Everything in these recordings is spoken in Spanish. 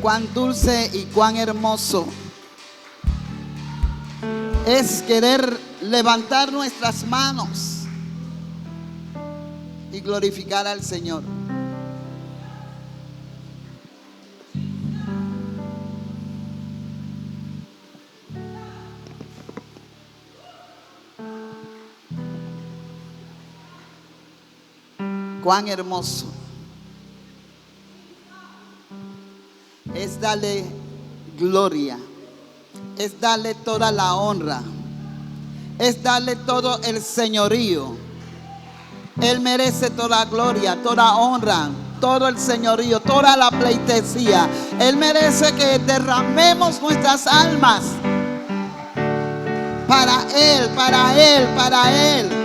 Cuán dulce y cuán hermoso es querer levantar nuestras manos y glorificar al Señor. Cuán hermoso es darle gloria, es darle toda la honra, es darle todo el señorío. Él merece toda gloria, toda honra, todo el señorío, toda la pleitesía. Él merece que derramemos nuestras almas para Él, para Él, para Él.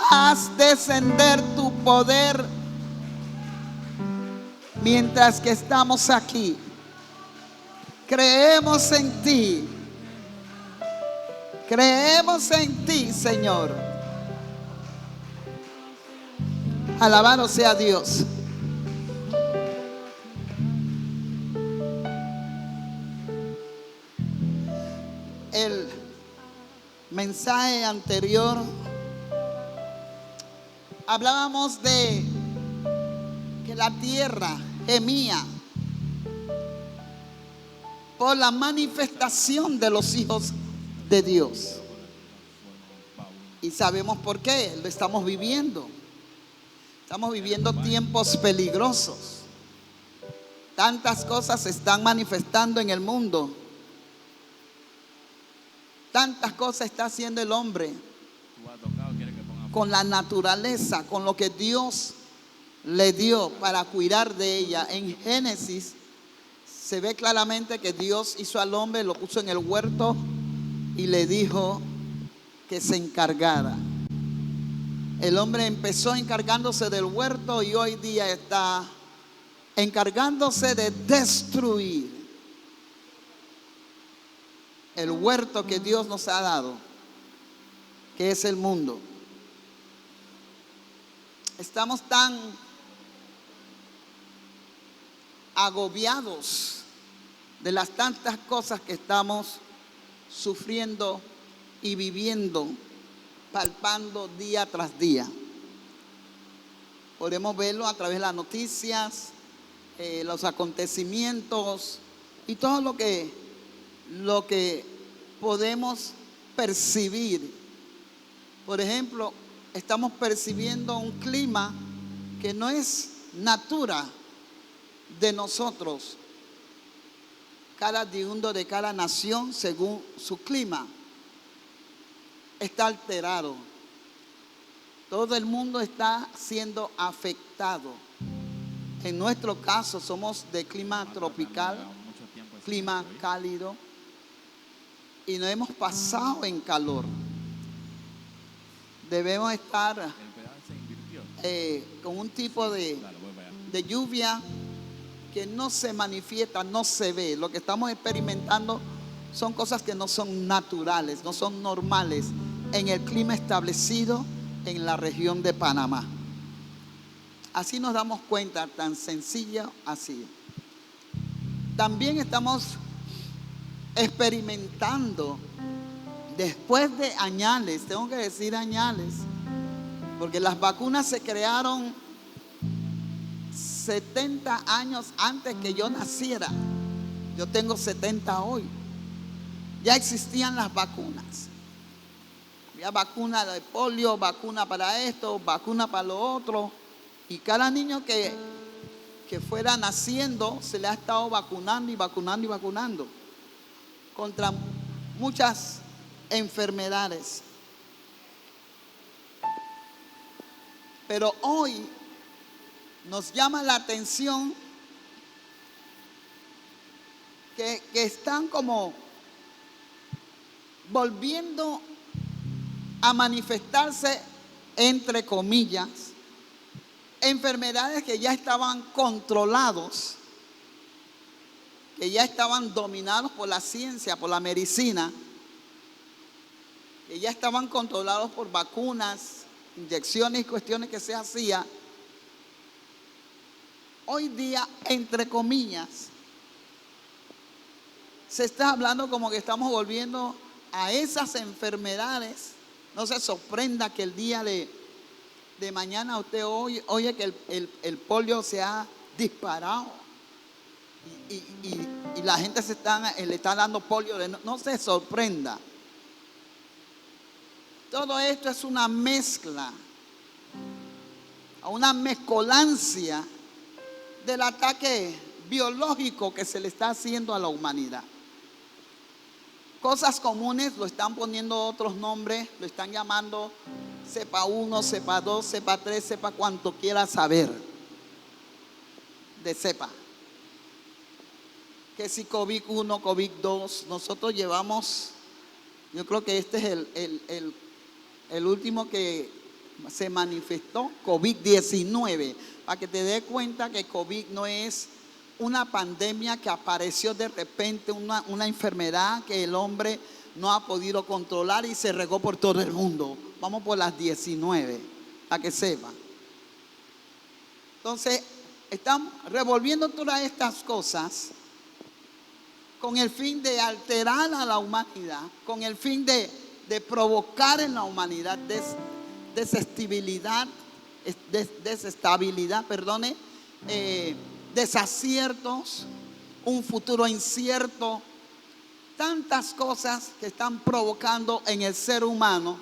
Haz descender tu poder mientras que estamos aquí. Creemos en ti. Creemos en ti, Señor. Alabado sea Dios. El mensaje anterior hablábamos de que la tierra gemía por la manifestación de los hijos de Dios. Y sabemos por qué, lo estamos viviendo. Estamos viviendo tiempos peligrosos. Tantas cosas se están manifestando en el mundo. Tantas cosas está haciendo el hombre con la naturaleza, con lo que Dios le dio para cuidar de ella. En Génesis se ve claramente que Dios hizo al hombre, lo puso en el huerto y le dijo que se encargara. El hombre empezó encargándose del huerto y hoy día está encargándose de destruir el huerto que Dios nos ha dado, que es el mundo. Estamos tan agobiados de las tantas cosas que estamos sufriendo y viviendo, palpando día tras día. Podemos verlo a través de las noticias, los acontecimientos y todo lo que podemos percibir. Por ejemplo, estamos percibiendo un clima que no es natura de nosotros. Cada oriundo de cada nación, según su clima, está alterado. Todo el mundo está siendo afectado. En nuestro caso somos de clima tropical, clima cálido, y no hemos pasado en calor. Debemos estar con un tipo de lluvia que no se manifiesta, no se ve. Lo que estamos experimentando son cosas que no son naturales, no son normales en el clima establecido en la región de Panamá. Así nos damos cuenta, tan sencillo así. También estamos experimentando, después de añales, tengo que decir añales, porque las vacunas se crearon 70 años antes que yo naciera. Yo tengo 70 hoy. Ya existían las vacunas. Había vacuna de polio, vacuna para esto, vacuna para lo otro. Y cada niño que fuera naciendo se le ha estado vacunando y vacunando y vacunando contra muchas enfermedades. Pero hoy nos llama la atención que están como volviendo a manifestarse, entre comillas, enfermedades que ya estaban controlados, que ya estaban dominados por la ciencia, por la medicina, que ya estaban controlados por vacunas, inyecciones y cuestiones que se hacía, hoy día, entre comillas, se está hablando como que estamos volviendo a esas enfermedades. No se sorprenda que el día de mañana usted oye que el polio se ha disparado y la gente le está dando polio. No se sorprenda. Todo esto es una mezcla, una mezcolancia del ataque biológico que se le está haciendo a la humanidad. Cosas comunes lo están poniendo otros nombres, lo están llamando cepa 1, cepa 2, cepa 3, cepa cuanto quiera saber de cepa. Que si COVID 1, COVID 2, nosotros llevamos, yo creo que este es el último que se manifestó, COVID-19, para que te des cuenta que COVID no es una pandemia que apareció de repente, una enfermedad que el hombre no ha podido controlar y se regó por todo el mundo. Vamos por las 19, para que sepan. Entonces, están revolviendo todas estas cosas con el fin de alterar a la humanidad, con el fin de provocar en la humanidad desestabilidad, desaciertos, un futuro incierto, tantas cosas que están provocando en el ser humano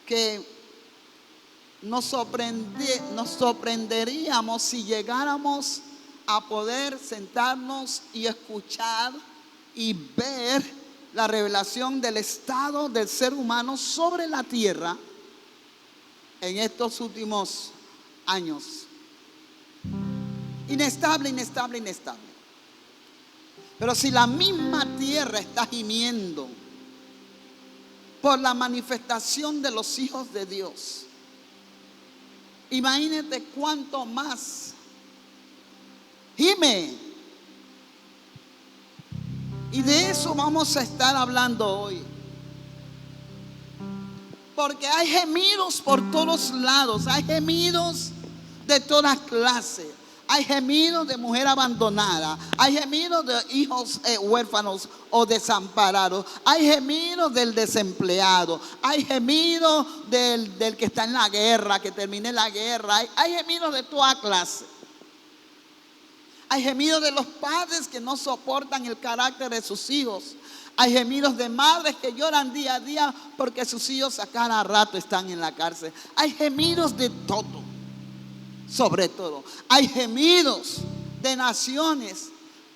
que nos sorprenderíamos si llegáramos a poder sentarnos y escuchar y ver la revelación del estado del ser humano sobre la tierra en estos últimos años. Inestable. Pero si la misma tierra está gimiendo por la manifestación de los hijos de Dios, imagínate cuánto más gime. Y de eso vamos a estar hablando hoy. Porque hay gemidos por todos lados, hay gemidos de todas clases. Hay gemidos de mujer abandonada, hay gemidos de hijos huérfanos o desamparados, hay gemidos del desempleado, hay gemidos del que está en la guerra, que termine la guerra, hay gemidos de toda clase. Hay gemidos de los padres que no soportan el carácter de sus hijos. Hay gemidos de madres que lloran día a día porque sus hijos a cada rato están en la cárcel. Hay gemidos de todo. Sobre todo, hay gemidos de naciones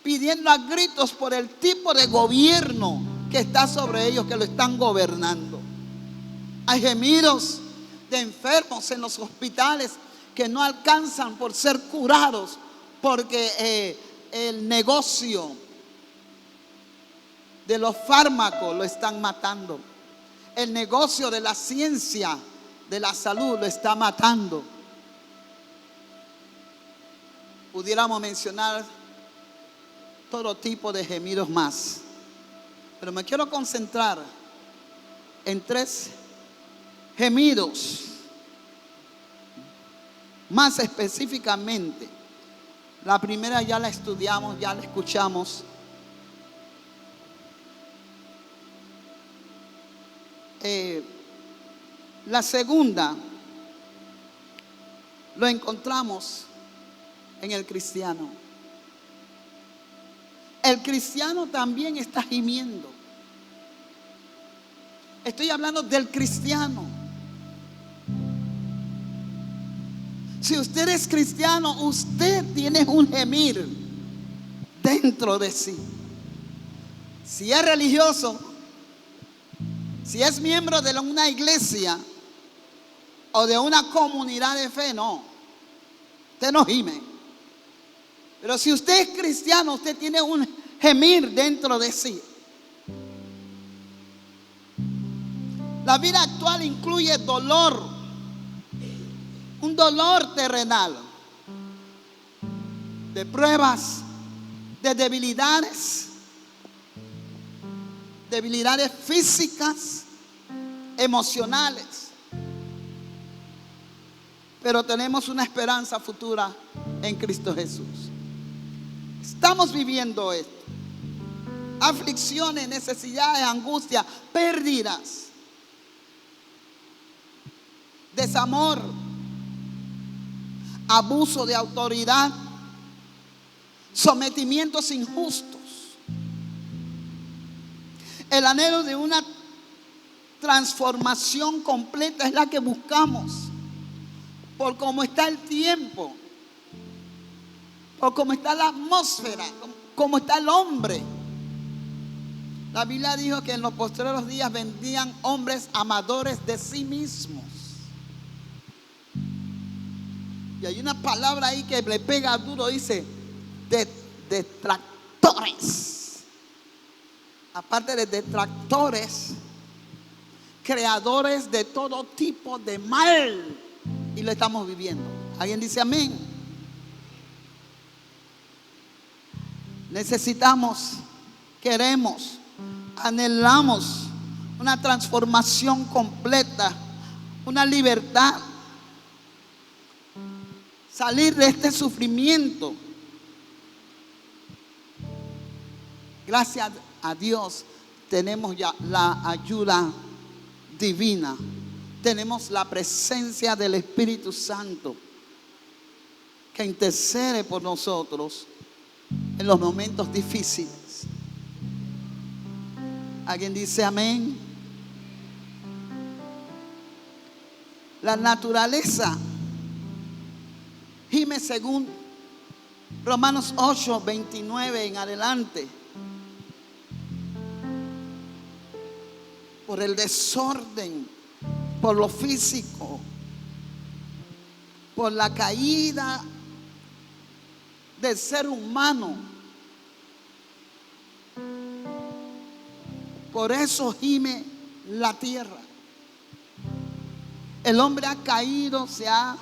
pidiendo a gritos por el tipo de gobierno que está sobre ellos, que lo están gobernando. Hay gemidos de enfermos en los hospitales que no alcanzan por ser curados porque el negocio de los fármacos lo están matando. El negocio de la ciencia de la salud lo está matando. Pudiéramos mencionar todo tipo de gemidos más, pero me quiero concentrar en 3 gemidos más específicamente. La primera ya la estudiamos, ya la escuchamos. La segunda lo encontramos en el cristiano. El cristiano también está gimiendo. Estoy hablando del cristiano. Si usted es cristiano, usted tiene un gemir dentro de sí. Si es religioso, si es miembro de una iglesia o de una comunidad de fe, no, usted no gime. Pero si usted es cristiano, usted tiene un gemir dentro de sí. La vida actual incluye dolor, un dolor terrenal, de pruebas, de debilidades físicas, emocionales. pero tenemos una esperanza futura en Cristo Jesús. Estamos viviendo esto. Aflicciones, necesidades, angustia, pérdidas, desamor, abuso de autoridad, sometimientos injustos. El anhelo de una transformación completa es la que buscamos, por cómo está el tiempo, por cómo está la atmósfera, cómo está el hombre. La Biblia dijo que en los postreros días vendrían hombres amadores de sí mismos. Y hay una palabra ahí que le pega duro, dice detractores. Aparte de detractores, creadores de todo tipo de mal. Y lo estamos viviendo. ¿Alguien dice amén? Necesitamos, queremos, anhelamos una transformación completa, una libertad, salir de este sufrimiento. Gracias a Dios tenemos ya la ayuda divina, tenemos la presencia del Espíritu Santo que intercede por nosotros en los momentos difíciles. ¿Alguien dice amén? La naturaleza gime según Romanos 8, 29 en adelante, por el desorden, por lo físico, por la caída del ser humano. Por eso gime la tierra. El hombre ha caído, se ha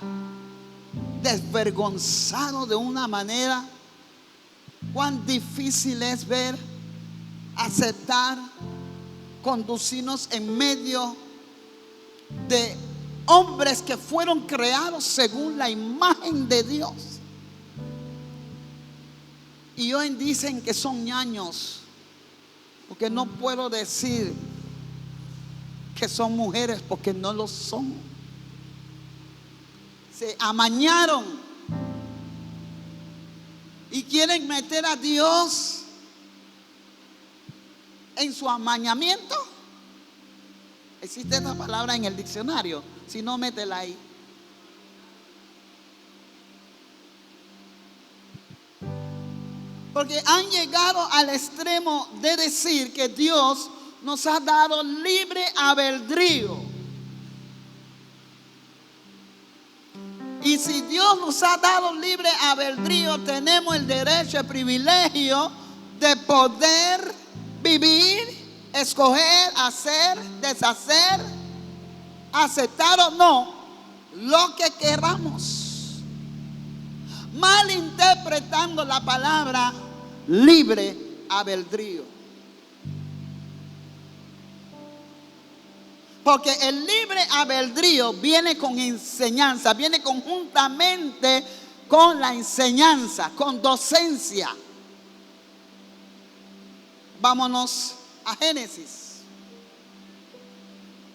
desvergonzado de una manera. Cuán difícil es ver, aceptar, conducirnos en medio de hombres que fueron creados según la imagen de Dios. Y hoy dicen que son ñaños, porque no puedo decir que son mujeres, porque no lo son. Se amañaron y quieren meter a Dios en su amañamiento. Existe esta palabra en el diccionario, si no, métela ahí. Porque han llegado al extremo de decir que Dios nos ha dado libre albedrío. Y si Dios nos ha dado libre albedrío, tenemos el derecho, el privilegio de poder vivir, escoger, hacer, deshacer, aceptar o no lo que queramos, malinterpretando la palabra libre albedrío. Porque el libre albedrío viene con enseñanza, viene conjuntamente con la enseñanza, con docencia. Vámonos a Génesis.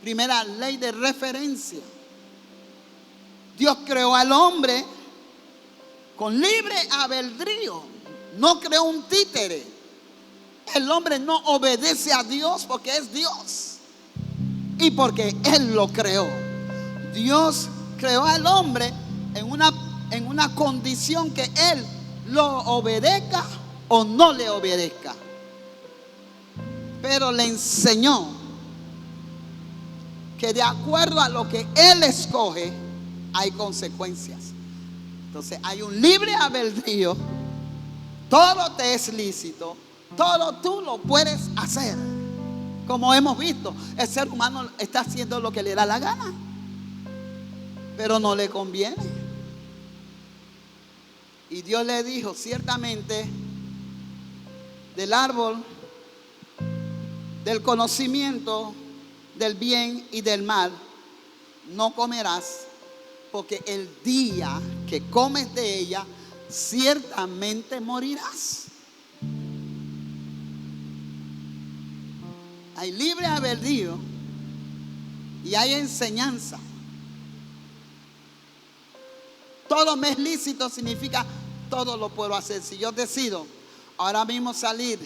Primera ley de referencia. Dios creó al hombre con libre albedrío. No creó un títere. El hombre no obedece a Dios porque es Dios y porque Él lo creó. Dios creó al hombre en una condición que Él lo obedezca o no le obedezca. Pero le enseñó que de acuerdo a lo que Él escoge hay consecuencias. Entonces hay un libre albedrío. Todo te es lícito, todo tú lo puedes hacer. Como hemos visto, el ser humano está haciendo lo que le da la gana, pero no le conviene. Y Dios le dijo, ciertamente del árbol del conocimiento del bien y del mal no comerás, porque el día que comes de ella, ciertamente morirás. Hay libre albedrío y hay enseñanza. Todo me es lícito significa todo lo puedo hacer. Si yo decido ahora mismo salir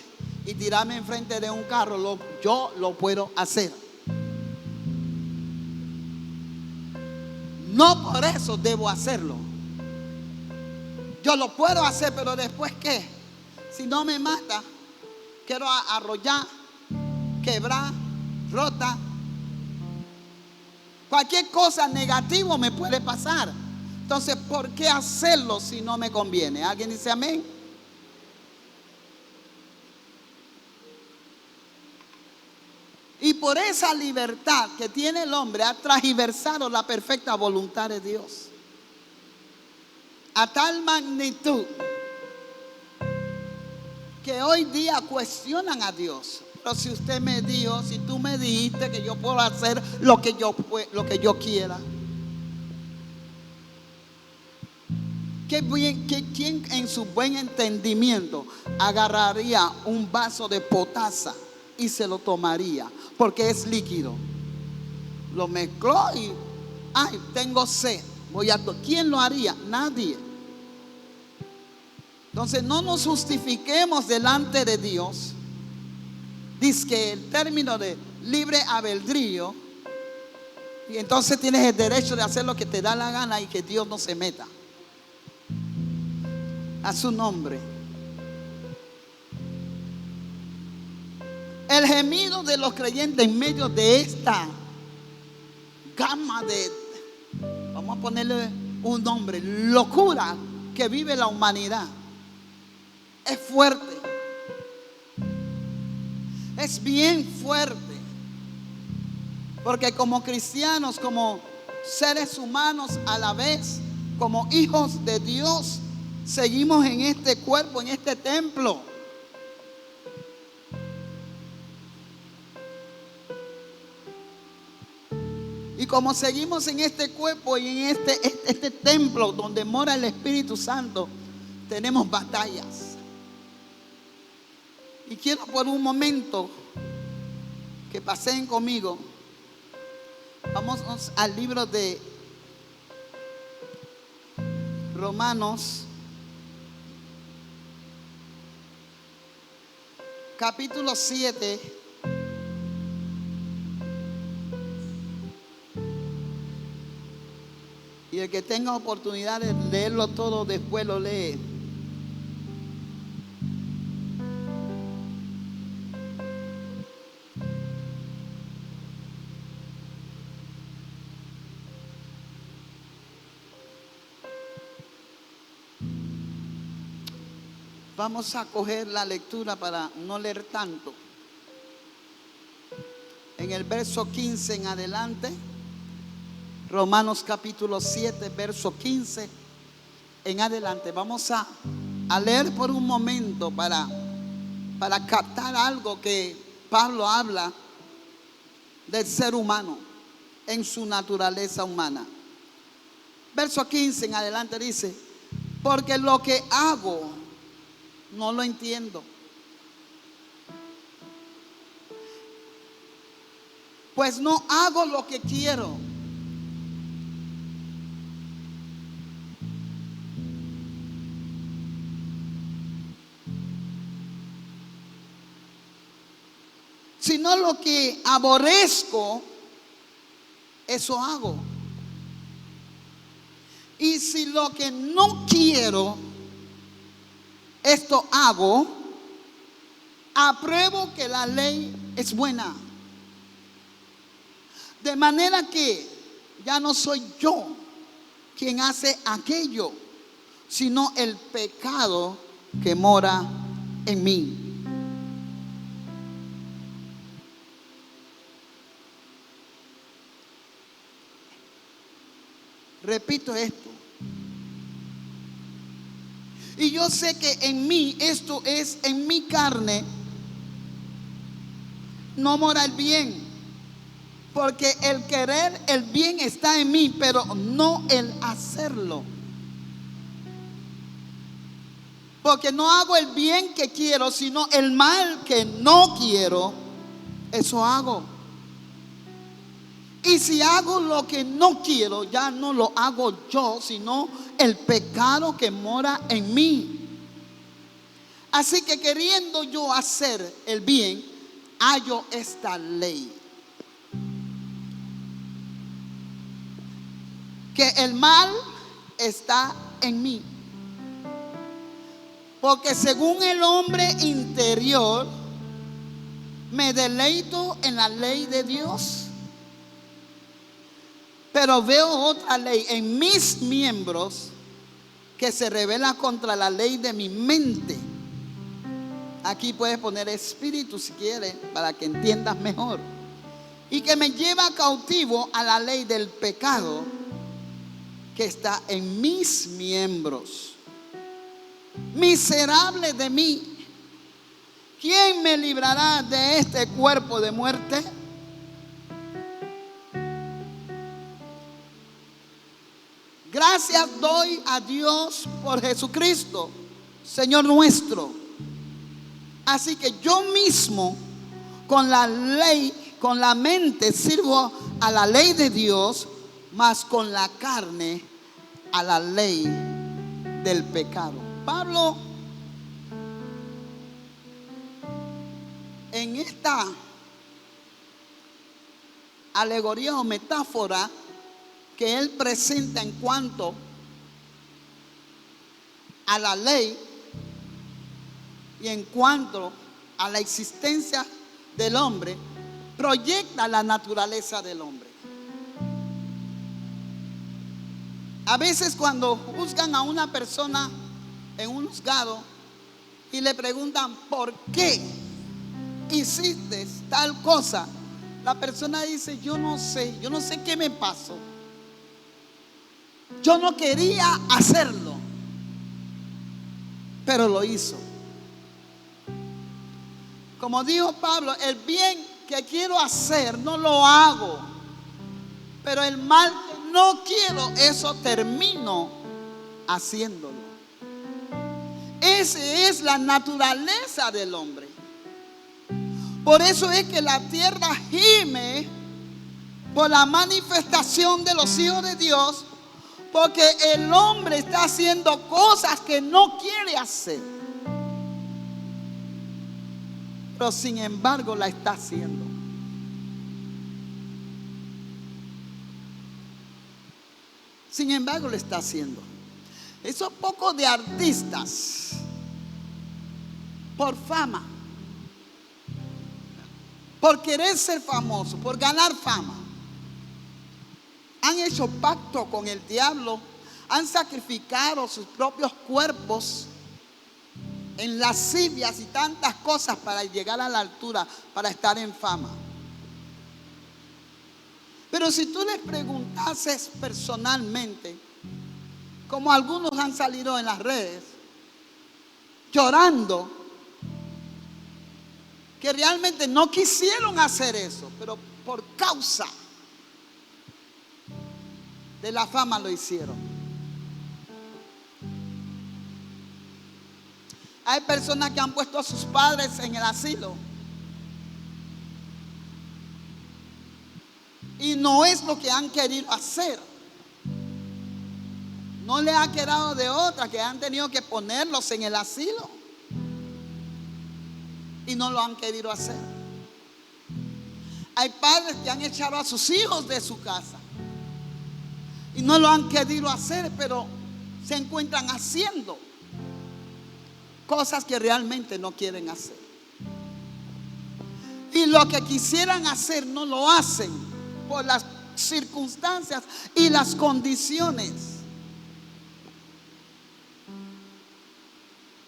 y tirarme enfrente de un carro, yo lo puedo hacer. No por eso debo hacerlo. Yo lo puedo hacer, pero después ¿qué? Si no me mata, quiero arrollar, quebrar, rota. Cualquier cosa negativa me puede pasar. Entonces, ¿por qué hacerlo si no me conviene? ¿Alguien dice amén? Y por esa libertad que tiene el hombre ha transversado la perfecta voluntad de Dios. A tal magnitud que hoy día cuestionan a Dios. Pero si usted me dijo, si tú me dijiste que yo puedo hacer lo que yo quiera. ¿Quién en su buen entendimiento agarraría un vaso de potasa y se lo tomaría? Porque es líquido. Lo mezcló y, ay, tengo sed. ¿Quién lo haría? Nadie. Entonces no nos justifiquemos delante de Dios. Dice que el término de libre albedrío, y entonces tienes el derecho de hacer lo que te da la gana y que Dios no se meta. A su nombre. El gemido de los creyentes en medio de esta gama de, vamos a ponerle un nombre, locura que vive la humanidad, es fuerte. Es bien fuerte. Porque como cristianos, como seres humanos a la vez, como hijos de Dios, seguimos en este cuerpo, en este templo. Y como seguimos en este cuerpo y en este templo donde mora el Espíritu Santo, tenemos batallas. Y quiero por un momento que pasen conmigo. Vamos al libro de Romanos, capítulo 7. Y el que tenga oportunidad de leerlo todo, después lo lee. Vamos a coger la lectura para no leer tanto. En el verso 15 en adelante, Romanos capítulo 7, verso 15 en adelante. Vamos a leer por un momento para captar algo que Pablo habla del ser humano en su naturaleza humana. Verso 15 en adelante dice: porque lo que hago no lo entiendo, pues no hago lo que quiero, sino lo que aborrezco, eso hago. Y si lo que no quiero, esto hago, apruebo que la ley es buena. De manera que ya no soy yo quien hace aquello, sino el pecado que mora en mí. Repito esto. Y yo sé que en mí, esto es en mi carne, no mora el bien. Porque el querer el bien está en mí, pero no el hacerlo. Porque no hago el bien que quiero, sino el mal que no quiero, eso hago. Y si hago lo que no quiero, ya no lo hago yo, sino el pecado que mora en mí. Así que queriendo yo hacer el bien, hallo esta ley: que el mal está en mí. Porque según el hombre interior, me deleito en la ley de Dios. Pero veo otra ley en mis miembros que se revela contra la ley de mi mente. Aquí puedes poner espíritu si quieres, para que entiendas mejor. Y que me lleva cautivo a la ley del pecado que está en mis miembros. Miserable de mí, ¿quién me librará de este cuerpo de muerte? Gracias doy a Dios por Jesucristo, Señor nuestro. Así que yo mismo con la ley, con la mente sirvo a la ley de Dios, mas con la carne a la ley del pecado. Pablo, en esta alegoría o metáfora que él presenta en cuanto a la ley y en cuanto a la existencia del hombre, proyecta la naturaleza del hombre. A veces cuando juzgan a una persona en un juzgado y le preguntan ¿por qué hiciste tal cosa?, la persona dice: yo no sé qué me pasó, yo no quería hacerlo, pero lo hizo. Como dijo Pablo, el bien que quiero hacer no lo hago, pero el mal que no quiero, eso termino haciéndolo. Esa es la naturaleza del hombre. Por eso es que la tierra gime por la manifestación de los hijos de Dios, porque el hombre está haciendo cosas que no quiere hacer, pero sin embargo la está haciendo. Sin embargo lo está haciendo. Esos pocos de artistas, por fama, por querer ser famoso, por ganar fama, han hecho pacto con el diablo, han sacrificado sus propios cuerpos en lascivias y tantas cosas para llegar a la altura, para estar en fama. Pero si tú les preguntases personalmente, como algunos han salido en las redes llorando, que realmente no quisieron hacer eso, pero por causa de la fama lo hicieron. Hay personas que han puesto a sus padres en el asilo y no es lo que han querido hacer. No les ha quedado de otra, que han tenido que ponerlos en el asilo y no lo han querido hacer. Hay padres que han echado a sus hijos de su casa y no lo han querido hacer, pero se encuentran haciendo cosas que realmente no quieren hacer. Y lo que quisieran hacer no lo hacen por las circunstancias y las condiciones.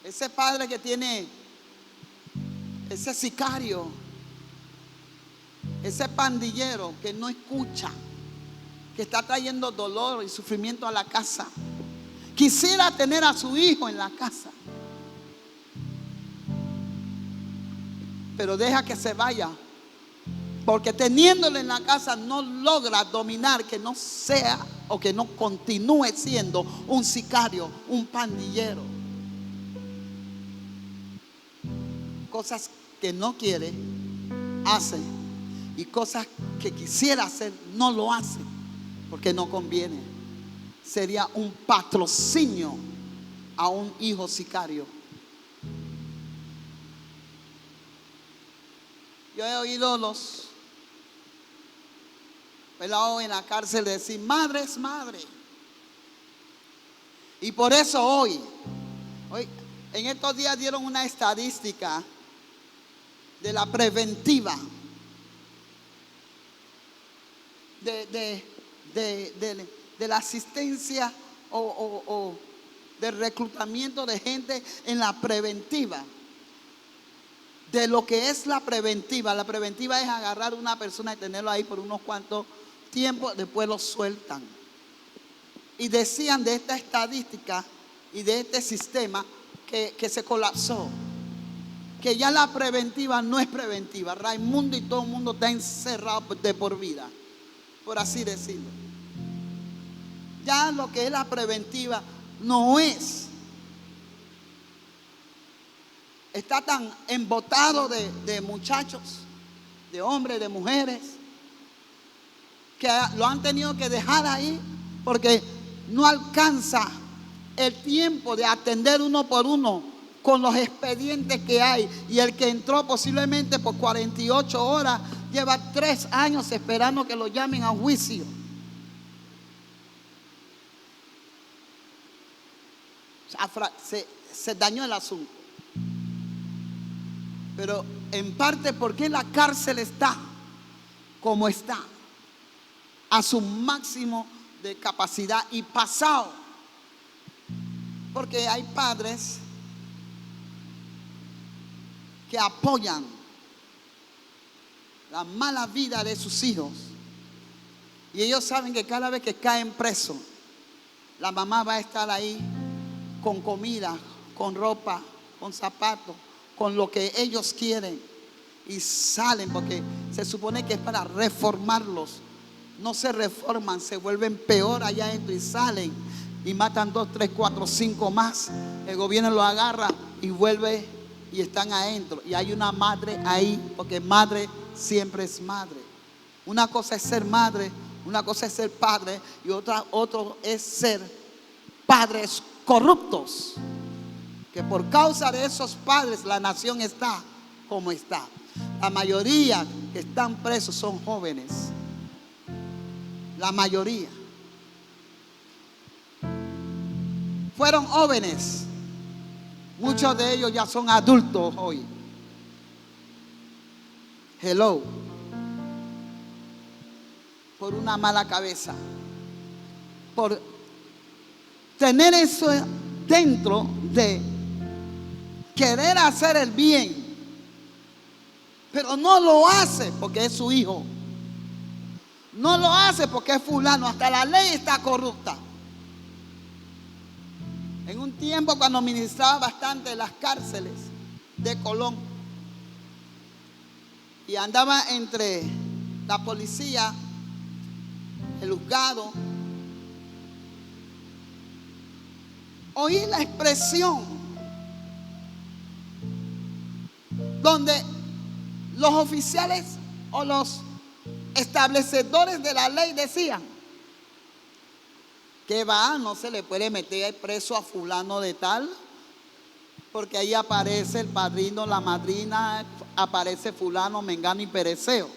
Ese padre que tiene, ese sicario, ese pandillero que no escucha, que está trayendo dolor y sufrimiento a la casa, quisiera tener a su hijo en la casa, pero deja que se vaya Porque teniéndolo en la casa no logra dominar que no sea o que no continúe siendo un sicario, un pandillero. Cosas que no quiere, hace. Y cosas que quisiera hacer, no lo hace. Porque no conviene. Sería un patrocinio a un hijo sicario. Yo he oído los pelados en la cárcel decir: madre es madre. Y por eso hoy en estos días dieron una estadística de la preventiva de la asistencia o del reclutamiento de gente en la preventiva. De lo que es la preventiva. La preventiva es agarrar a una persona y tenerlo ahí por unos cuantos tiempos, después lo sueltan. Y decían de esta estadística y de este sistema que se colapsó, que ya la preventiva no es preventiva. Raimundo y todo el mundo está encerrado de por vida, por así decirlo. Ya lo que es la preventiva no es. Está tan embotado de muchachos, de hombres, de mujeres, que lo han tenido que dejar ahí porque no alcanza el tiempo de atender uno por uno con los expedientes que hay. Y el que entró posiblemente por 48 horas lleva 3 años esperando que lo llamen a juicio. Se dañó el asunto. Pero en parte porque la cárcel está como está, a su máximo de capacidad y pasado. Porque hay padres que apoyan la mala vida de sus hijos. Y ellos saben que cada vez que caen presos, la mamá va a estar ahí con comida, con ropa, con zapatos, con lo que ellos quieren. Y salen porque se supone que es para reformarlos. No se reforman, se vuelven peor allá adentro y salen y matan 2, 3, 4, 5 más. El gobierno lo agarra y vuelve y están adentro. Y hay una madre ahí, porque madre siempre es madre. Una cosa es ser madre, una cosa es ser padre y otro es ser padres corruptos. Que por causa de esos padres la nación está como está. La mayoría que están presos son jóvenes. La mayoría fueron jóvenes. Muchos de ellos ya son adultos hoy. Hello. Por una mala cabeza. Por tener eso dentro de querer hacer el bien, pero no lo hace porque es su hijo. No lo hace porque es fulano. Hasta la ley está corrupta. En un tiempo cuando ministraba bastante en las cárceles de Colón y andaba entre la policía, el juzgado, oí la expresión donde los oficiales o los establecedores de la ley decían que no se le puede meter preso a fulano de tal, porque ahí aparece el padrino, la madrina, aparece fulano, mengano y pereceo.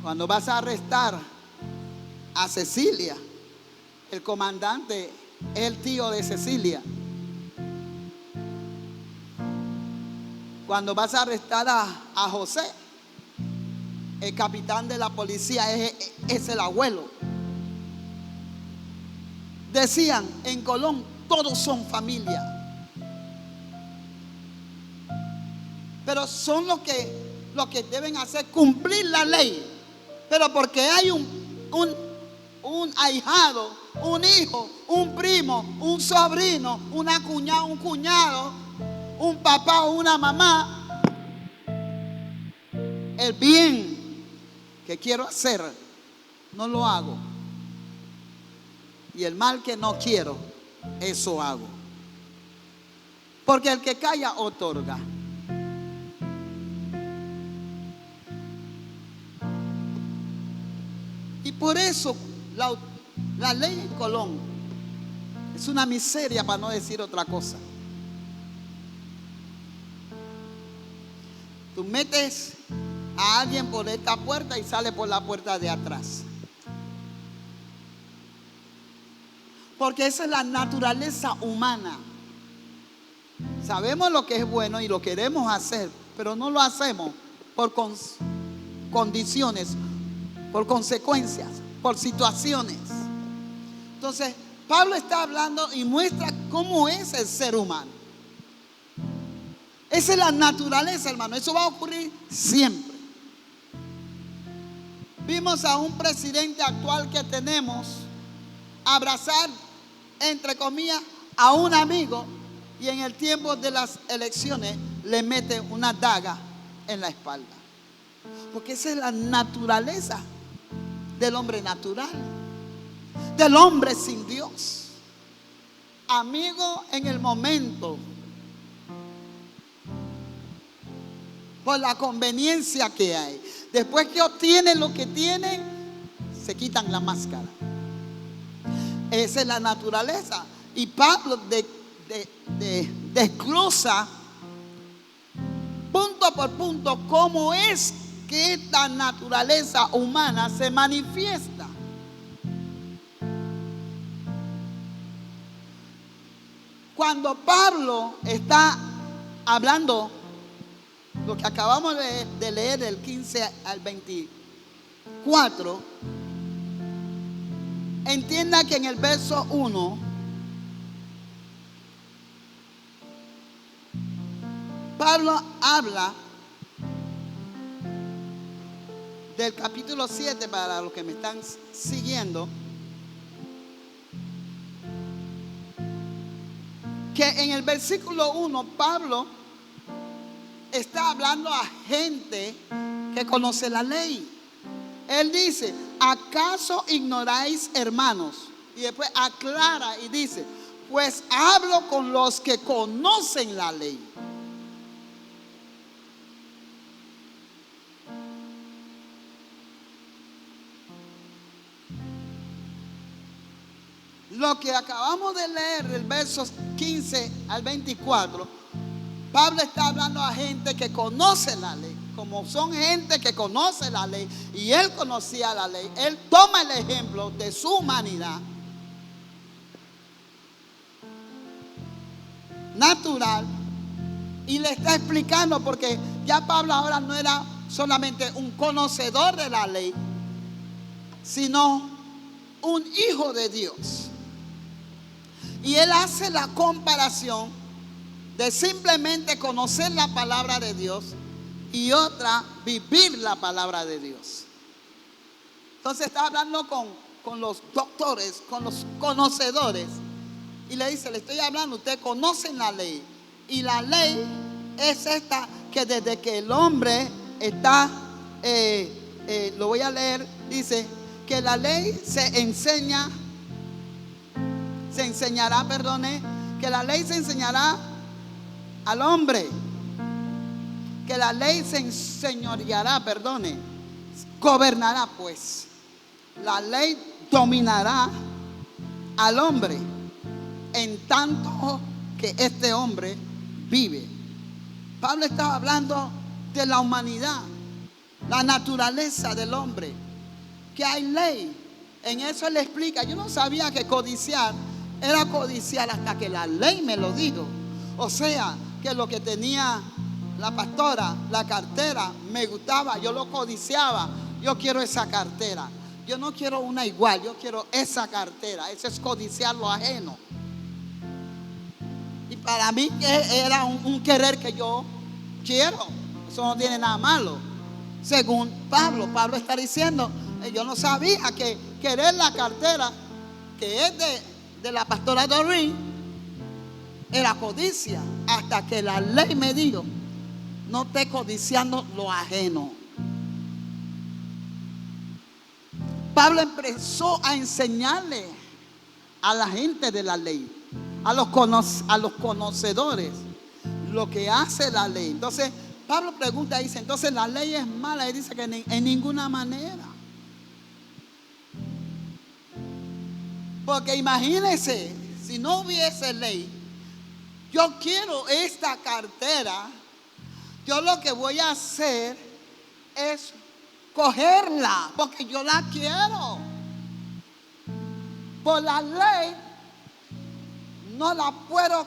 Cuando vas a arrestar a Cecilia, el comandante es el tío de Cecilia. Cuando vas a arrestar a José, el capitán de la policía es el abuelo. Decían, en Colón todos son familia. Pero son los que deben hacer cumplir la ley. Pero porque hay un ahijado, un hijo, un primo, un sobrino, una cuñada, un cuñado, un papá o una mamá el bien que quiero hacer, no lo hago. Y el mal que no quiero, eso hago. Porque el que calla otorga. Y por eso la ley en Colón es una miseria, para no decir otra cosa. Tú metes a alguien por esta puerta y sale por la puerta de atrás. Porque esa es la naturaleza humana. Sabemos lo que es bueno y lo queremos hacer, pero no lo hacemos por condiciones, por consecuencias, por situaciones. Entonces, Pablo está hablando y muestra cómo es el ser humano. Esa es la naturaleza, hermano. Eso va a ocurrir siempre. Vimos a un presidente actual que tenemos abrazar, entre comillas, a un amigo, y en el tiempo de las elecciones le mete una daga en la espalda. Porque esa es la naturaleza del hombre natural, del hombre sin Dios. Amigo en el momento, por la conveniencia que hay. Después que obtienen lo que tienen, se quitan la máscara. Esa es la naturaleza. Y Pablo desglosa punto por punto cómo es que esta naturaleza humana se manifiesta. Cuando Pablo está hablando, lo que acabamos de leer del 15 al 24, entienda que en el verso 1 Pablo habla del capítulo 7, para los que me están siguiendo, que en el versículo 1 Pablo está hablando a gente que conoce la ley. Él dice: ¿acaso ignoráis, hermanos? Y después aclara y dice: pues hablo con los que conocen la ley. Lo que acabamos de leer del verso 15 al 24, Pablo está hablando a gente que conoce la ley. Como son gente que conoce la ley y él conocía la ley, él toma el ejemplo de su humanidad natural y le está explicando, porque ya Pablo ahora no era solamente un conocedor de la ley, sino un hijo de Dios. Y él hace la comparación de simplemente conocer la palabra de Dios y otra, vivir la palabra de Dios. Entonces está hablando con los doctores, con los conocedores, y le dice: le estoy hablando, ustedes conocen la ley, y la ley es esta, que desde que el hombre está, lo voy a leer, dice que la ley se enseñará, que la ley se enseñará al hombre, que la ley se enseñoreará, gobernará, pues la ley dominará al hombre en tanto que este hombre vive. Pablo estaba hablando de la humanidad, la naturaleza del hombre, que hay ley. En eso él explica: yo no sabía que codiciar era codiciar hasta que la ley me lo dijo. O sea, que lo que tenía la pastora, la cartera, me gustaba, yo lo codiciaba. Yo quiero esa cartera. Yo no quiero una igual, yo quiero esa cartera. Eso es codiciar lo ajeno. Y para mí era un querer que yo quiero. Eso no tiene nada malo. Según Pablo está diciendo: yo no sabía que querer la cartera que es de la pastora Doreen era codicia, hasta que la ley me dijo: no estés codiciando lo ajeno, Pablo empezó a enseñarle a la gente de la ley, a los conocedores, lo que hace la ley. Entonces Pablo pregunta, dice, entonces la ley es mala. Y dice que en ninguna manera. Porque imagínense, si no hubiese ley, yo quiero esta cartera, yo lo que voy a hacer es cogerla, porque yo la quiero. Por la ley no la puedo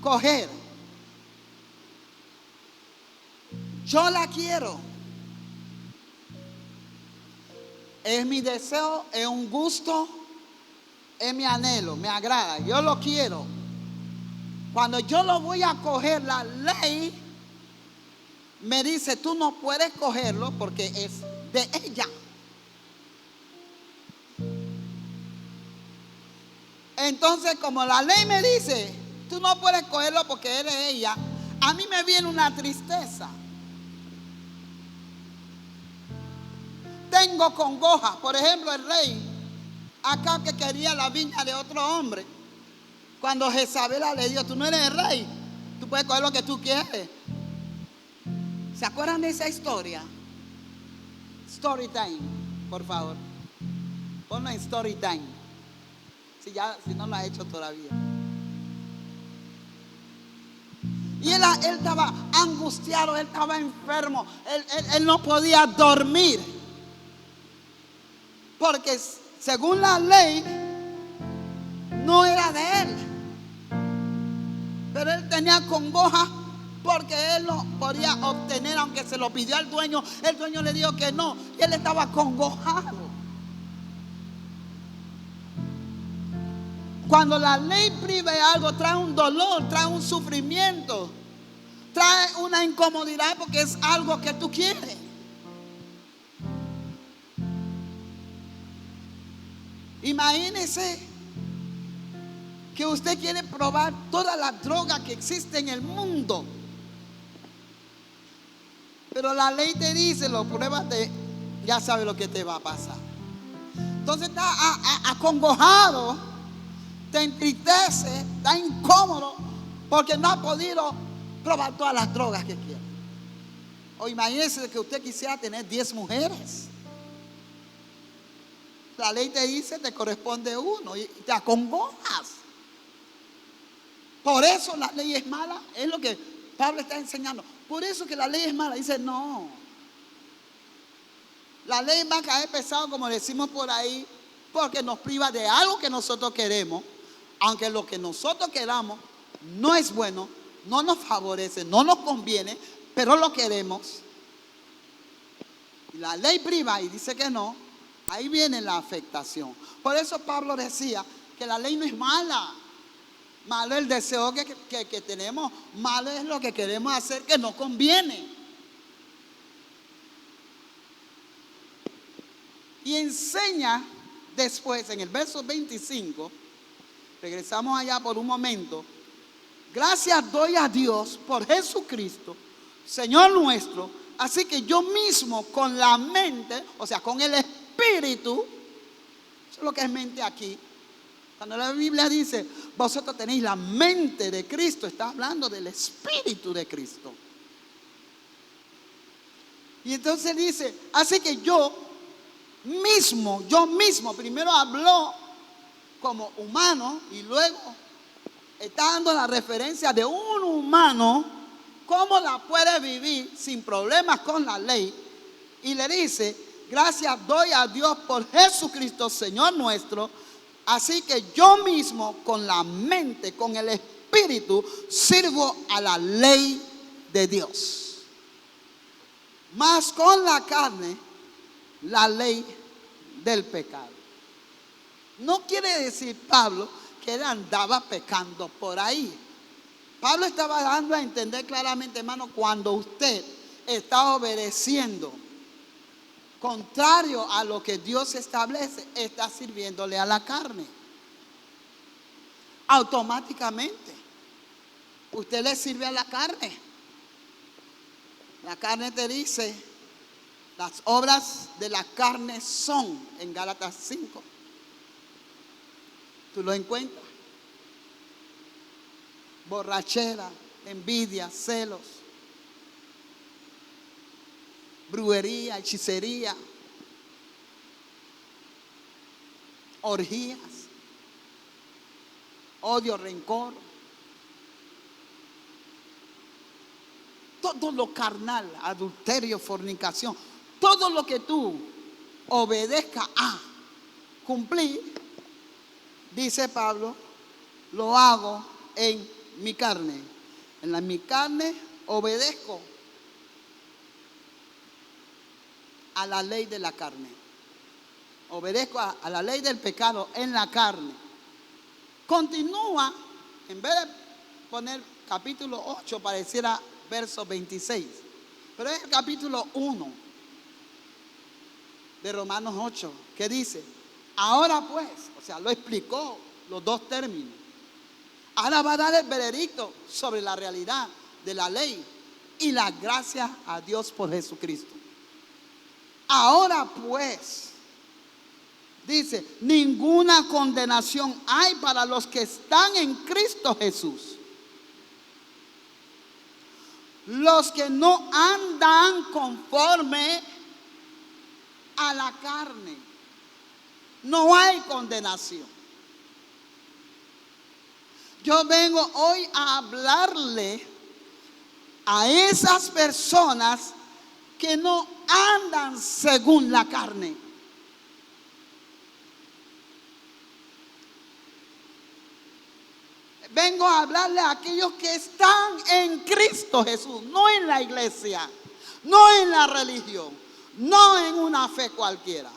coger. Yo la quiero. Es mi deseo, es un gusto, es mi anhelo, me agrada, yo lo quiero. Cuando yo lo voy a coger, la ley me dice, tú no puedes cogerlo porque es de ella. Entonces, como la ley me dice, tú no puedes cogerlo porque es de ella, a mí me viene una tristeza. Tengo congoja. Por ejemplo, el rey acá que quería la viña de otro hombre, cuando Jezabel le dijo, tú no eres el rey, tú puedes coger lo que tú quieres. ¿Se acuerdan de esa historia? Story time, por favor. Ponlo en story time, si no lo ha hecho todavía. Y él estaba angustiado, él estaba enfermo, él no podía dormir. Porque según la ley, no era de él. Pero él tenía congoja porque él no podía obtener, aunque se lo pidió al dueño. El dueño le dijo que no, y él estaba congojado. Cuando la ley priva de algo, trae un dolor, trae un sufrimiento, trae una incomodidad porque es algo que tú quieres. Imagínese que usted quiere probar toda la droga que existe en el mundo, pero la ley te dice, lo pruébate, ya sabe lo que te va a pasar. Entonces está acongojado, te entristece, está incómodo porque no ha podido probar todas las drogas que quiere. O imagínese que usted quisiera tener 10 mujeres. La ley te dice, te corresponde uno y te acongojas. Por eso la ley es mala, es lo que Pablo está enseñando. Por eso que la ley es mala. Dice, no. La ley va a caer pesado, como decimos por ahí, porque nos priva de algo que nosotros queremos, aunque lo que nosotros queramos no es bueno, no nos favorece, no nos conviene, pero lo queremos. Y la ley priva y dice que no. Ahí viene la afectación. Por eso Pablo decía que la ley no es mala. Malo es el deseo que tenemos. Malo es lo que queremos hacer que no conviene. Y enseña después en el verso 25. Regresamos allá por un momento. Gracias doy a Dios por Jesucristo, Señor nuestro. Así que yo mismo con la mente, o sea, con el espíritu, eso es lo que es mente aquí. Cuando la Biblia dice, vosotros tenéis la mente de Cristo, está hablando del espíritu de Cristo. Y entonces dice, así que yo mismo, primero habló como humano y luego está dando la referencia de un humano, cómo la puede vivir sin problemas con la ley. Y le dice, gracias doy a Dios por Jesucristo, Señor nuestro. Así que yo mismo con la mente, con el espíritu, sirvo a la ley de Dios. Mas con la carne, la ley del pecado. No quiere decir Pablo que él andaba pecando por ahí. Pablo estaba dando a entender claramente, hermano, cuando usted está obedeciendo contrario a lo que Dios establece, está sirviéndole a la carne. Automáticamente usted le sirve a la carne. La carne te dice, Las obras de la carne son, en Gálatas 5. Tú lo encuentras. Borrachera, envidia, celos, brujería, hechicería, orgías, odio, rencor. Todo lo carnal, adulterio, fornicación, todo lo que tú obedezcas a cumplir, dice Pablo, lo hago en mi carne. Mi carne obedezco a la ley de la carne. Obedezco a la ley del pecado en la carne. Continúa, en vez de poner capítulo 8, pareciera verso 26. Pero es el capítulo 1 de Romanos 8, que dice, ahora pues, o sea, lo explicó los dos términos. Ahora va a dar el veredicto sobre la realidad de la ley y la gracia a Dios por Jesucristo. Ahora pues, dice, ninguna condenación hay para los que están en Cristo Jesús. Los que no andan conforme a la carne. No hay condenación. Yo vengo hoy a hablarle a esas personas que no andan según la carne. Vengo a hablarle a aquellos que están en Cristo Jesús, no en la iglesia, no en la religión, no en una fe cualquiera.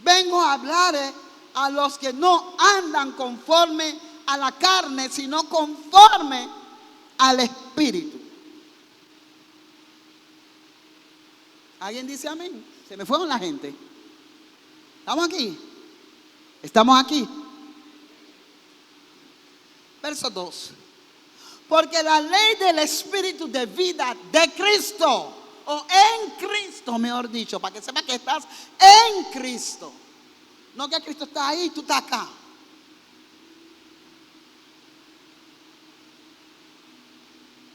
Vengo a hablar a los que no andan conforme a la carne, sino conforme al Espíritu. ¿Alguien dice amén? Se me fueron la gente. ¿Estamos aquí? ¿Estamos aquí? Verso 2. Porque la ley del Espíritu de vida de Cristo, o en Cristo, mejor dicho, para que sepa que estás en Cristo. No que Cristo está ahí, tú estás acá.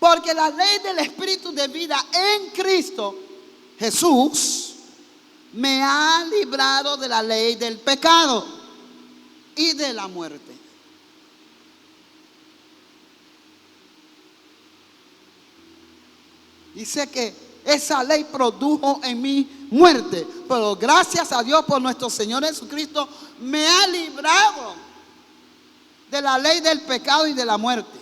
Porque la ley del Espíritu de vida en Cristo Jesús me ha librado de la ley del pecado y de la muerte. Dice que esa ley produjo en mí muerte, pero gracias a Dios por nuestro Señor Jesucristo me ha librado de la ley del pecado y de la muerte.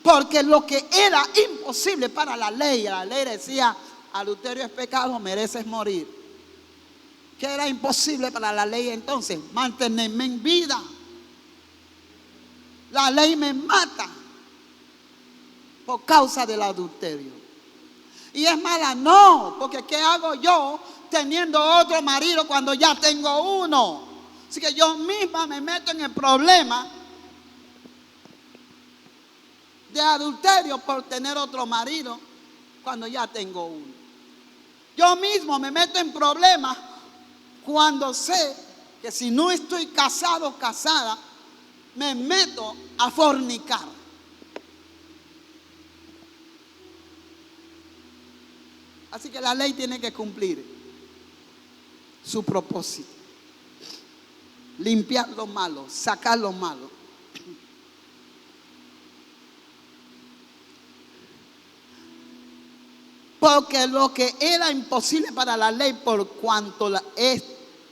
Porque lo que era imposible para la ley decía, adulterio es pecado, mereces morir. ¿Qué era imposible para la ley entonces? Mantenerme en vida. La ley me mata por causa del adulterio. Y es mala, no, porque ¿qué hago yo teniendo otro marido cuando ya tengo uno? Así que yo misma me meto en el problema de adulterio por tener otro marido cuando ya tengo uno. Yo mismo me meto en problemas cuando sé que si no estoy casado o casada, me meto a fornicar. Así que la ley tiene que cumplir su propósito. Limpiar lo malo, sacar lo malo. Porque lo que era imposible para la ley, por cuanto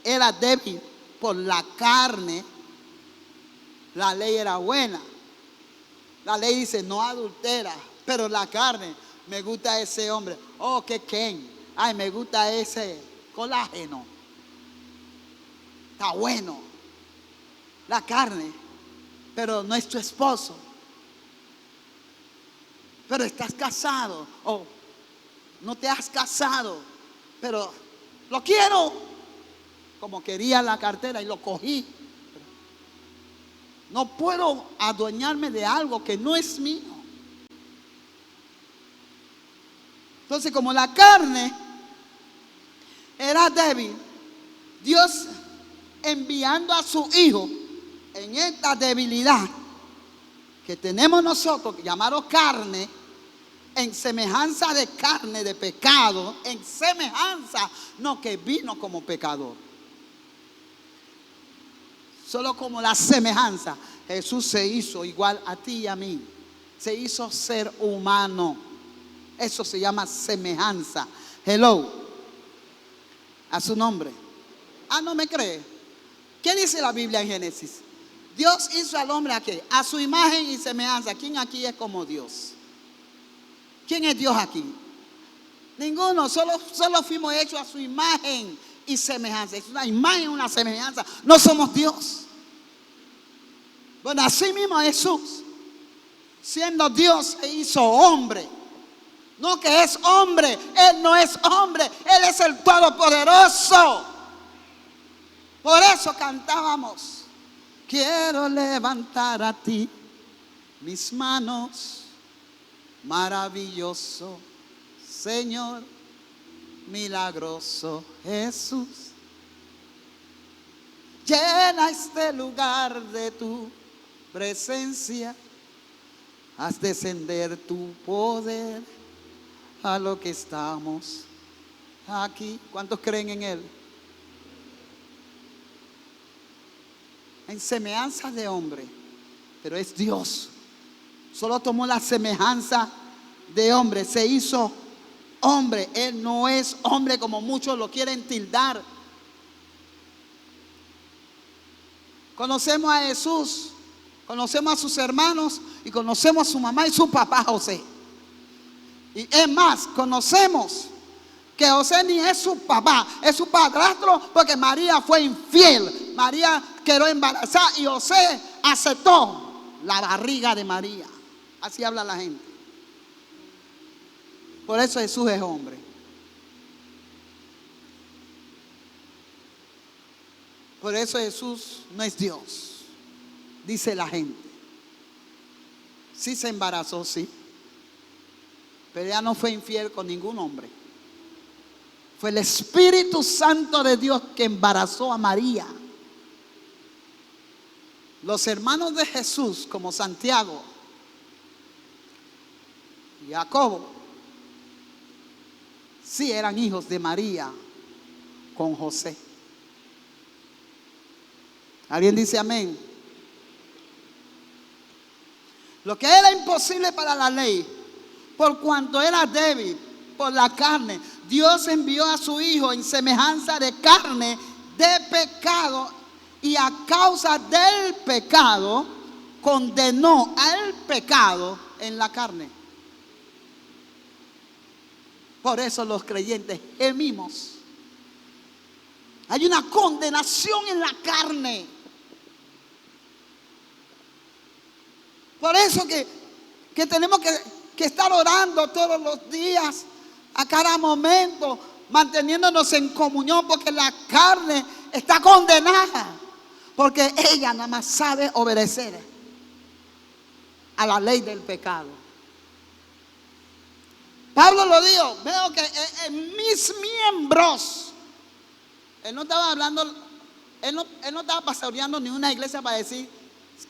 era débil por la carne, la ley era buena. La ley dice no adultera, pero la carne, me gusta ese hombre, oh que Ken, ay me gusta ese colágeno, está bueno. La carne, pero no es tu esposo, pero estás casado, o no te has casado, pero lo quiero, como quería la cartera y lo cogí. No puedo adueñarme de algo que no es mío. Entonces, como la carne era débil, Dios enviando a su Hijo en esta debilidad que tenemos nosotros, llamados carne, en semejanza de carne, de pecado, en semejanza, no que vino como pecador, solo como la semejanza. Jesús se hizo igual a ti y a mí, se hizo ser humano. Eso se llama semejanza. Hello, a su nombre. Ah, ¿no me cree? ¿Qué dice la Biblia en Génesis? Dios hizo al hombre ¿a qué? A su imagen y semejanza. ¿Quién aquí es como Dios? ¿Quién es Dios aquí? Ninguno, solo fuimos hechos a su imagen y semejanza. Es una imagen, una semejanza. No somos Dios. Bueno, así mismo Jesús, siendo Dios, se hizo hombre. No que es hombre, Él no es hombre, Él es el Todopoderoso. Por eso cantábamos: quiero levantar a ti mis manos, maravilloso Señor, milagroso Jesús. Llena este lugar de tu presencia, haz descender tu poder a lo que estamos aquí. ¿Cuántos creen en Él? En semejanza de hombre, pero es Dios. Solo tomó la semejanza de hombre, se hizo hombre. Él no es hombre como muchos lo quieren tildar. Conocemos a Jesús, conocemos a sus hermanos y conocemos a su mamá y su papá José. Y es más, conocemos que José ni es su papá, es su padrastro, porque María fue infiel. María quedó embarazada y José aceptó la barriga de María. Así habla la gente. Por eso Jesús es hombre. Por eso Jesús no es Dios, dice la gente. Sí se embarazó, sí, pero ella no fue infiel con ningún hombre. Fue el Espíritu Santo de Dios que embarazó a María. Los hermanos de Jesús, como Santiago y Jacobo, sí eran hijos de María con José. ¿Alguien dice amén? Lo que era imposible para la ley, por cuanto era débil por la carne, Dios envió a su Hijo en semejanza de carne, de pecado, y a causa del pecado condenó al pecado en la carne. Por eso los creyentes gemimos. Hay una condenación en la carne. Por eso que tenemos que estar orando todos los días, a cada momento, manteniéndonos en comunión, porque la carne está condenada, porque ella nada más sabe obedecer a la ley del pecado. Pablo lo dijo: veo que en mis miembros, él no estaba hablando, él no estaba pastoreando ni una iglesia para decir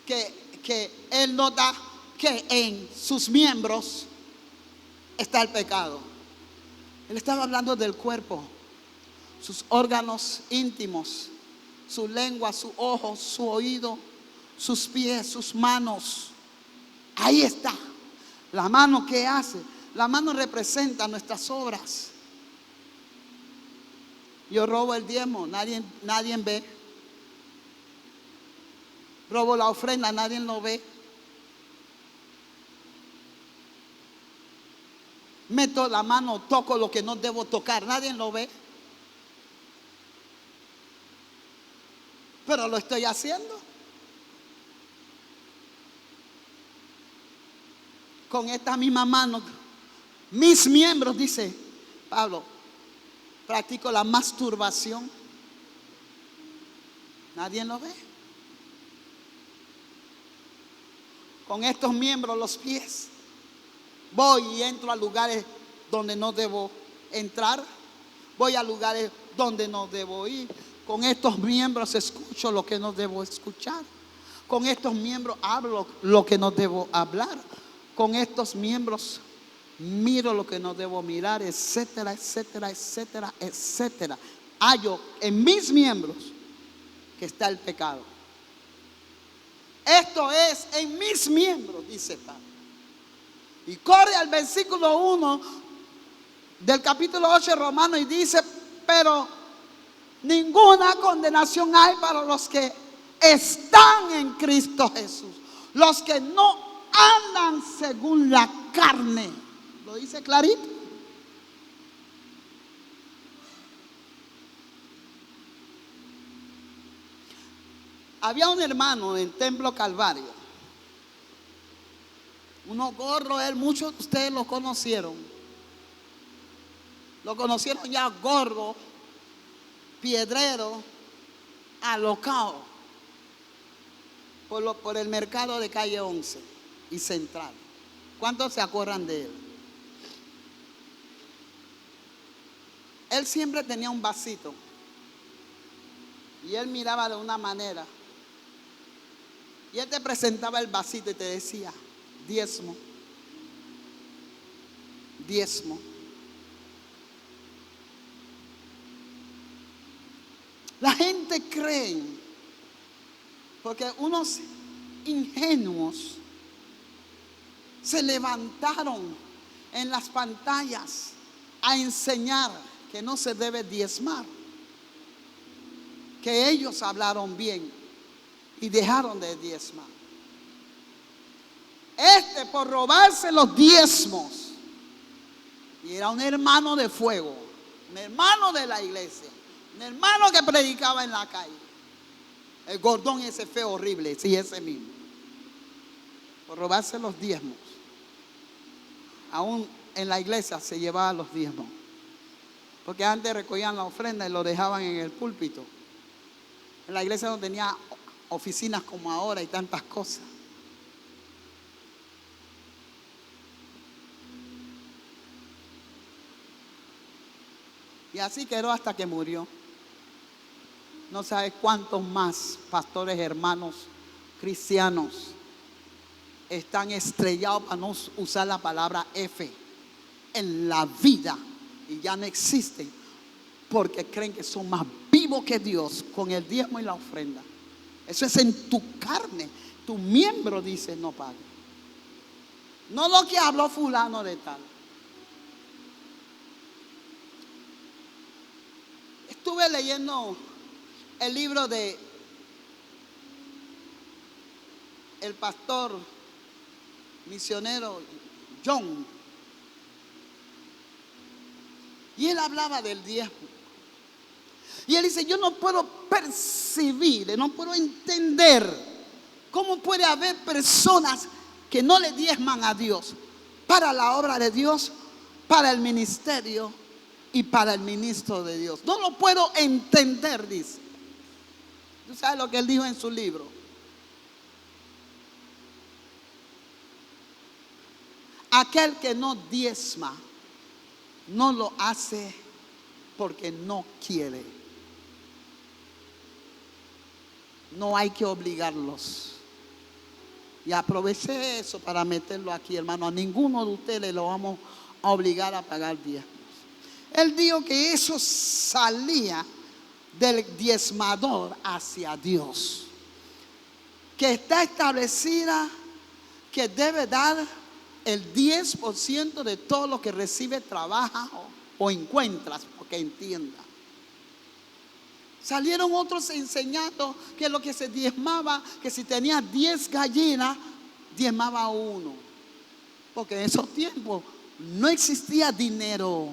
que él nota que en sus miembros está el pecado. Él estaba hablando del cuerpo, sus órganos íntimos, su lengua, su ojo, su oído, sus pies, sus manos. Ahí está. La mano, ¿qué hace? La mano representa nuestras obras. Yo robo el diezmo, nadie ve. Robo la ofrenda, nadie lo ve. Meto la mano, toco lo que no debo tocar, nadie lo ve. Pero lo estoy haciendo. Con esta misma mano, mis miembros, dice Pablo, practico la masturbación. Nadie lo ve. Con estos miembros, los pies, voy y entro a lugares donde no debo entrar. Voy a lugares donde no debo ir. Con estos miembros escucho lo que no debo escuchar. Con estos miembros hablo lo que no debo hablar. Con estos miembros miro lo que no debo mirar, etcétera, etcétera, etcétera, etcétera. Hallo en mis miembros que está el pecado. Esto es en mis miembros, dice Pablo. Y corre al versículo 1 del capítulo 8 de Romanos y dice: pero ninguna condenación hay para los que están en Cristo Jesús, los que no andan según la carne. Lo dice clarito. Había un hermano en Templo Calvario, uno gordo, muchos de ustedes lo conocieron ya gordo, piedrero, alocado por el mercado de calle 11 y Central. ¿Cuántos se acuerdan de él? Él siempre tenía un vasito y él miraba de una manera y él te presentaba el vasito y te decía: diezmo, diezmo. La gente cree, porque unos ingenuos se levantaron en las pantallas a enseñar que no se debe diezmar, que ellos hablaron bien y dejaron de diezmar. Por robarse los diezmos, y era un hermano de fuego, un hermano de la iglesia, un hermano que predicaba en la calle. El gordón ese feo, horrible, sí, ese mismo. Por robarse los diezmos. Aún en la iglesia se llevaban los diezmos. Porque antes recogían la ofrenda y lo dejaban en el púlpito. En la iglesia no tenía oficinas como ahora y tantas cosas. Y así quedó hasta que murió. No sabes cuántos más pastores, hermanos, cristianos están estrellados, para no usar la palabra F, en la vida, y ya no existen, porque creen que son más vivos que Dios con el diezmo y la ofrenda. Eso es en tu carne. Tu miembro dice: no pague. No lo que habló fulano de tal. Estuve leyendo el libro de el pastor misionero John, y él hablaba del diezmo. Y él dice: yo no puedo percibir, no puedo entender cómo puede haber personas que no le diezman a Dios para la obra de Dios, para el ministerio y para el ministro de Dios. No lo puedo entender, dice. ¿Tú sabes lo que él dijo en su libro? Aquel que no diezma no lo hace porque no quiere. No hay que obligarlos. Y aproveché eso para meterlo aquí, hermano. A ninguno de ustedes lo vamos a obligar a pagar diezmos. Él dijo que eso salía del diezmador hacia Dios, que está establecida que debe dar el 10% de todo lo que recibe, trabaja o encuentras, porque entienda. Salieron otros enseñando que lo que se diezmaba, que si tenía 10 gallinas, diezmaba uno, porque en esos tiempos no existía dinero.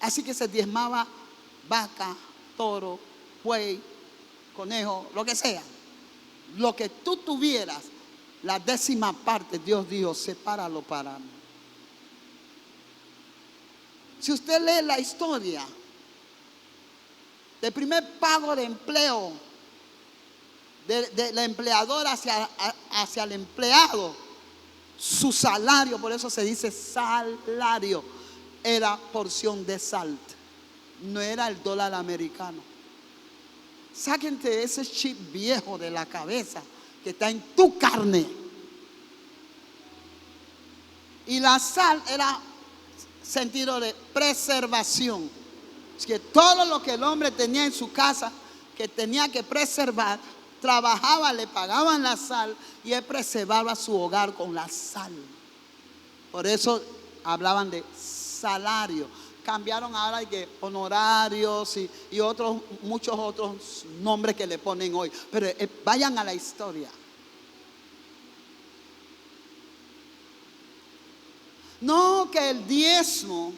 Así que se diezmaba vaca, toro, buey, conejo, lo que sea. Lo que tú tuvieras, la 10ª parte, Dios dijo: sepáralo para mí. Si usted lee la historia del primer pago de empleo de la empleadora hacia el empleado, Su salario, por eso se dice salario, era porción de sal. No era el dólar americano. Sáquense ese chip viejo de la cabeza que está en tu carne. Y la sal era sentido de preservación. Es que todo lo que el hombre tenía en su casa, que tenía que preservar, trabajaba, le pagaban la sal y él preservaba su hogar con la sal. Por eso hablaban de salario. Cambiaron ahora hay que honorarios y otros, muchos otros nombres que le ponen hoy. Pero vayan a la historia. No, que el diezmo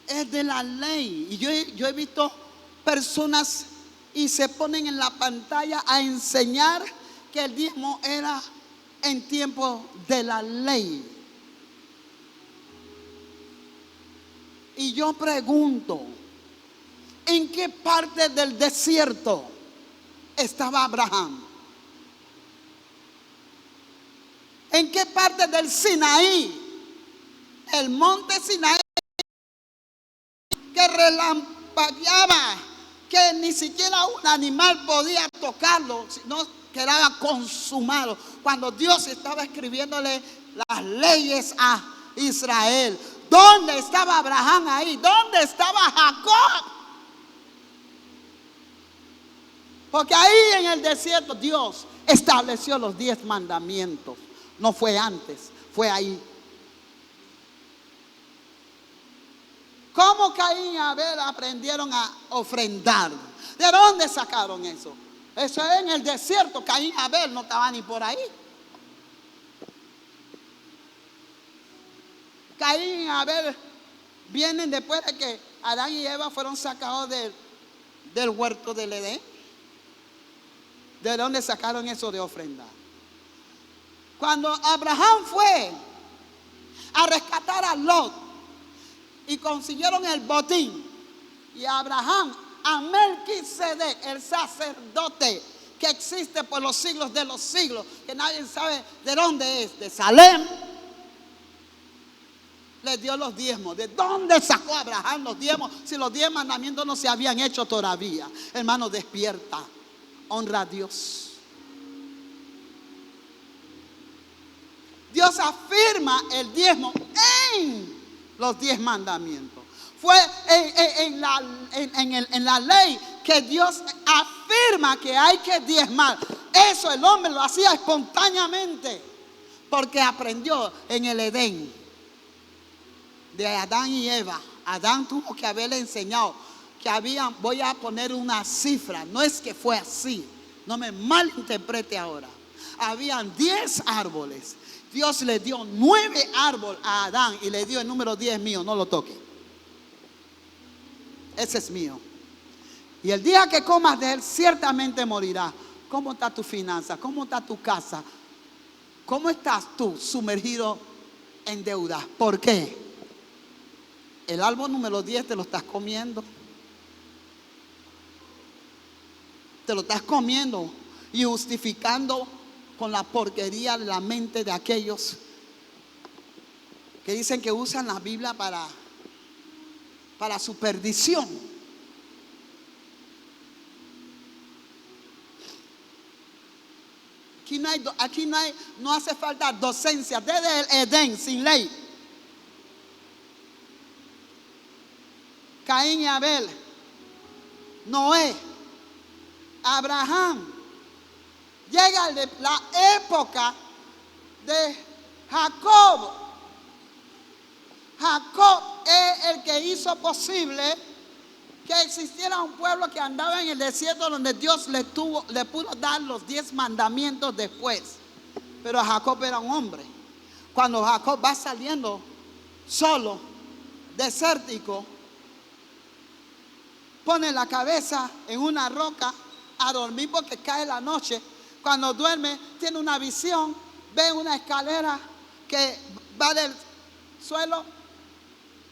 es de la ley. Y yo he visto personas y se ponen en la pantalla a enseñar que el diezmo era en tiempo de la ley. Y yo pregunto, ¿en qué parte del desierto estaba Abraham? ¿En qué parte del Sinaí? El monte Sinaí que relampagueaba, que ni siquiera un animal podía tocarlo, sino quedaba consumado. Cuando Dios estaba escribiéndole las leyes a Israel, ¿dónde estaba Abraham ahí? ¿Dónde estaba Jacob? Porque ahí en el desierto Dios estableció los 10 mandamientos. No fue antes, fue ahí. ¿Cómo Caín y Abel aprendieron a ofrendar? ¿De dónde sacaron eso? Eso es en el desierto. Caín y Abel no estaban ni por ahí. Caín y Abel vienen después de que Adán y Eva fueron sacados del huerto del Edén. ¿De dónde sacaron eso de ofrendar? Cuando Abraham fue a rescatar a Lot y consiguieron el botín, y Abraham a Melquisedec, el sacerdote que existe por los siglos de los siglos, que nadie sabe de dónde es, de Salem, le dio los diezmos. ¿De dónde sacó Abraham los diezmos? Si los 10 mandamientos no se habían hecho todavía. Hermano, despierta, honra a Dios. Dios afirma el diezmo en los 10 mandamientos. Fue en la ley que Dios afirma que hay que diezmar. Eso el hombre lo hacía espontáneamente porque aprendió en el Edén de Adán y Eva. Adán tuvo que haberle enseñado que voy a poner una cifra. No es que fue así, no me malinterprete ahora. Habían 10 árboles. Dios le dio 9 árboles a Adán y le dio el número 10 mío, no lo toque. Ese es mío. Y el día que comas de él, ciertamente morirás. ¿Cómo está tu finanza? ¿Cómo está tu casa? ¿Cómo estás tú sumergido en deuda? ¿Por qué? El árbol número 10 te lo estás comiendo. Te lo estás comiendo y justificando con la porquería de la mente de aquellos que dicen que usan la Biblia para su perdición. Aquí no hace falta docencia. Desde el Edén, sin ley, Caín y Abel, Noé, Abraham. Llega la época de Jacob. Jacob es el que hizo posible que existiera un pueblo que andaba en el desierto, donde Dios le pudo dar los 10 mandamientos después. Pero Jacob era un hombre. Cuando Jacob va saliendo solo, desértico, pone la cabeza en una roca a dormir porque cae la noche. Cuando duerme tiene una visión, ve una escalera que va del suelo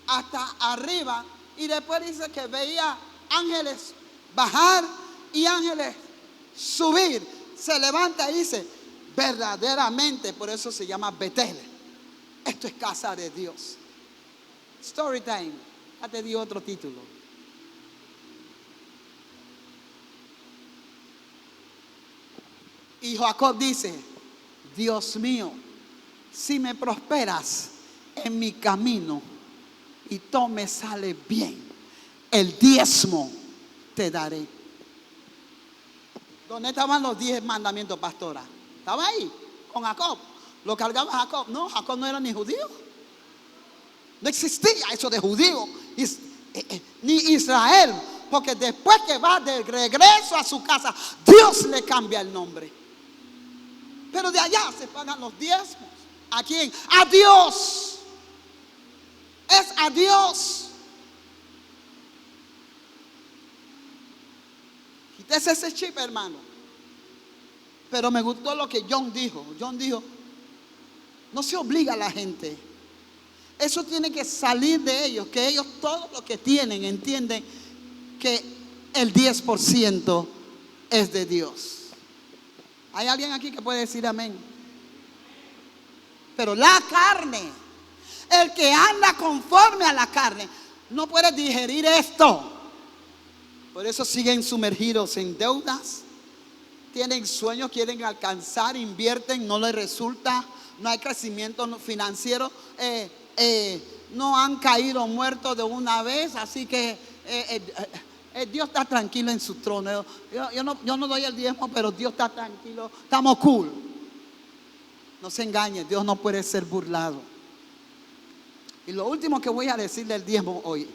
hasta arriba, y después dice que veía ángeles bajar y ángeles subir. Se levanta y dice: verdaderamente, por eso se llama Betel. Esto es casa de Dios. Story time. Ya te di otro título. Y Jacob dice: Dios mío, si me prosperas en mi camino y todo me sale bien, el diezmo te daré. ¿Dónde estaban los 10 mandamientos, pastora? Estaba ahí con Jacob. Lo cargaba Jacob. No, Jacob no era ni judío. No existía eso de judío ni Israel, porque después que va de regreso a su casa, Dios le cambia el nombre. Pero de allá se pagan los diezmos. ¿A quién? A Dios. Es a Dios. Quítese ese chip, hermano. Pero me gustó lo que John dijo. John dijo: no se obliga a la gente. Eso tiene que salir de ellos, que ellos todo lo que tienen entienden que el 10% es de Dios. ¿Hay alguien aquí que puede decir amén? Pero la carne, el que anda conforme a la carne, no puede digerir esto. Por eso siguen sumergidos en deudas. Tienen sueños, quieren alcanzar, invierten, no les resulta. No hay crecimiento financiero. No han caído muertos de una vez. Así que Dios está tranquilo en su trono. Yo no doy el diezmo, pero Dios está tranquilo. Estamos cool. No se engañe, Dios no puede ser burlado. Y lo último que voy a decir del diezmo hoy: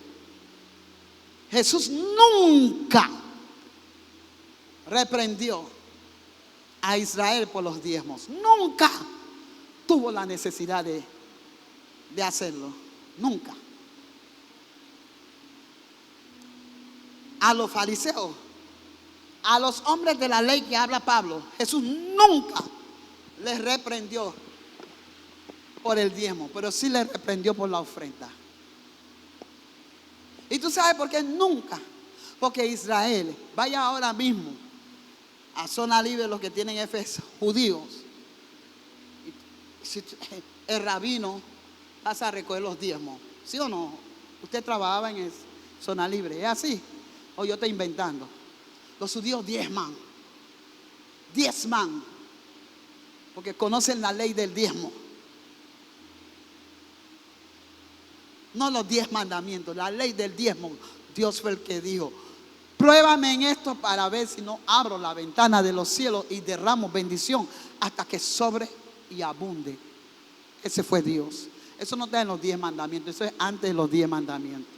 Jesús nunca reprendió a Israel por los diezmos. Nunca tuvo la necesidad de hacerlo. Nunca. A los fariseos, a los hombres de la ley que habla Pablo, Jesús nunca les reprendió por el diezmo, pero sí les reprendió por la ofrenda. ¿Y tú sabes por qué nunca? Porque Israel, vaya ahora mismo a zona libre, los que tienen Éfeso, judíos, el rabino pasa a recoger los diezmos. ¿Sí o no? Usted trabajaba en zona libre, ¿es así? O yo estoy inventando. Los judíos diezman, porque conocen la ley del diezmo. No los 10 mandamientos, la ley del diezmo. Dios fue el que dijo: pruébame en esto para ver si no abro la ventana de los cielos y derramo bendición hasta que sobre y abunde. Ese fue Dios. Eso no está en los 10 mandamientos, eso es antes de los 10 mandamientos.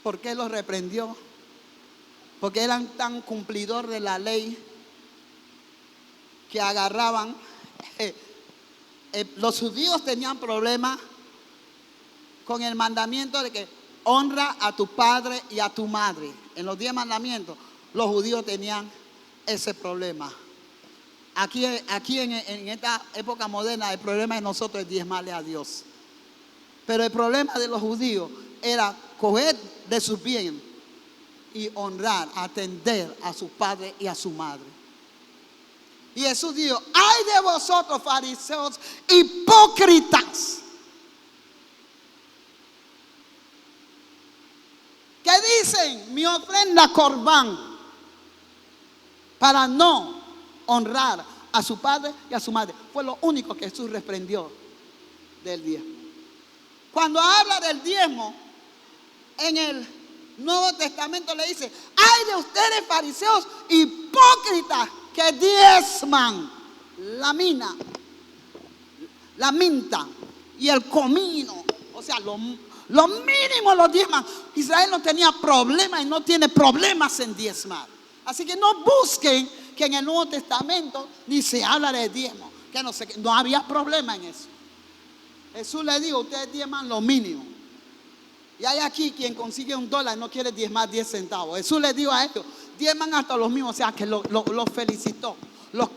¿Por qué los reprendió? Porque eran tan cumplidor de la ley que agarraban. Los judíos tenían problemas con el mandamiento de que honra a tu padre y a tu madre. En los 10 mandamientos, los judíos tenían ese problema. Aquí en esta época moderna, el problema de nosotros es diezmarle a Dios. Pero el problema de los judíos era coger de su bien y honrar, atender a su padre y a su madre. Y Jesús dijo: ay de vosotros, fariseos hipócritas, que dicen: mi ofrenda corbán, para no honrar a su padre y a su madre. Fue lo único que Jesús reprendió del diezmo. Cuando habla del diezmo en el Nuevo Testamento, le dice: ay de ustedes, fariseos hipócritas, que diezman la mina, la minta y el comino. O sea, lo mínimo lo diezman. Israel no tenía problemas y no tiene problemas en diezmar. Así que no busquen que en el Nuevo Testamento ni se habla de diezmo, que no había problema en eso. Jesús le dijo: ustedes diezman lo mínimo. Y hay aquí quien consigue $1 y no quiere diezmar 10 centavos. Jesús le dijo a ellos: diezman hasta los mismos. O sea, que los felicitó, los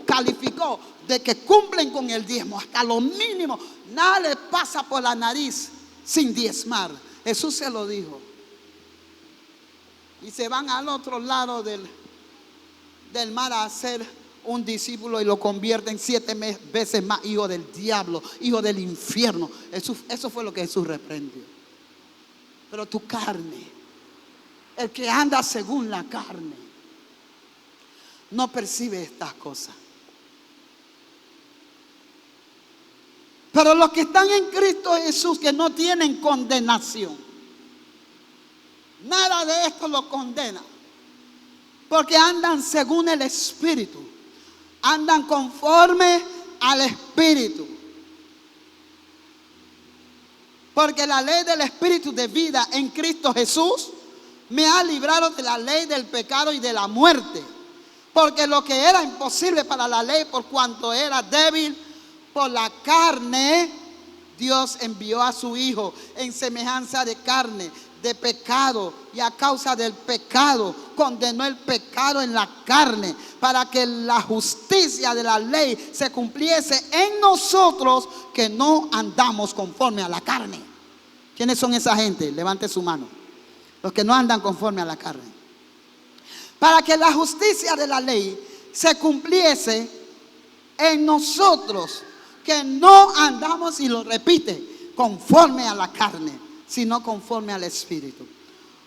calificó de que cumplen con el diezmo hasta lo mínimo. Nada les pasa por la nariz sin diezmar. Jesús se lo dijo. y se van al otro lado del mar a hacer un discípulo y lo convierten 7 veces más hijo del diablo, hijo del infierno. Eso fue lo que Jesús reprendió. Pero tu carne, el que anda según la carne, no percibe estas cosas. Pero los que están en Cristo Jesús, que no tienen condenación, nada de esto lo condena, porque andan según el Espíritu, andan conforme al Espíritu. Porque la ley del Espíritu de vida en Cristo Jesús me ha librado de la ley del pecado y de la muerte. Porque lo que era imposible para la ley, por cuanto era débil por la carne, Dios envió a su Hijo en semejanza de carne, de pecado, y a causa del pecado condenó el pecado en la carne, para que la justicia de la ley se cumpliese en nosotros, que no andamos conforme a la carne. ¿Quiénes son esa gente? Levante su mano. Los que no andan conforme a la carne. Para que la justicia de la ley se cumpliese en nosotros, que no andamos, y lo repite, conforme a la carne, sino conforme al Espíritu.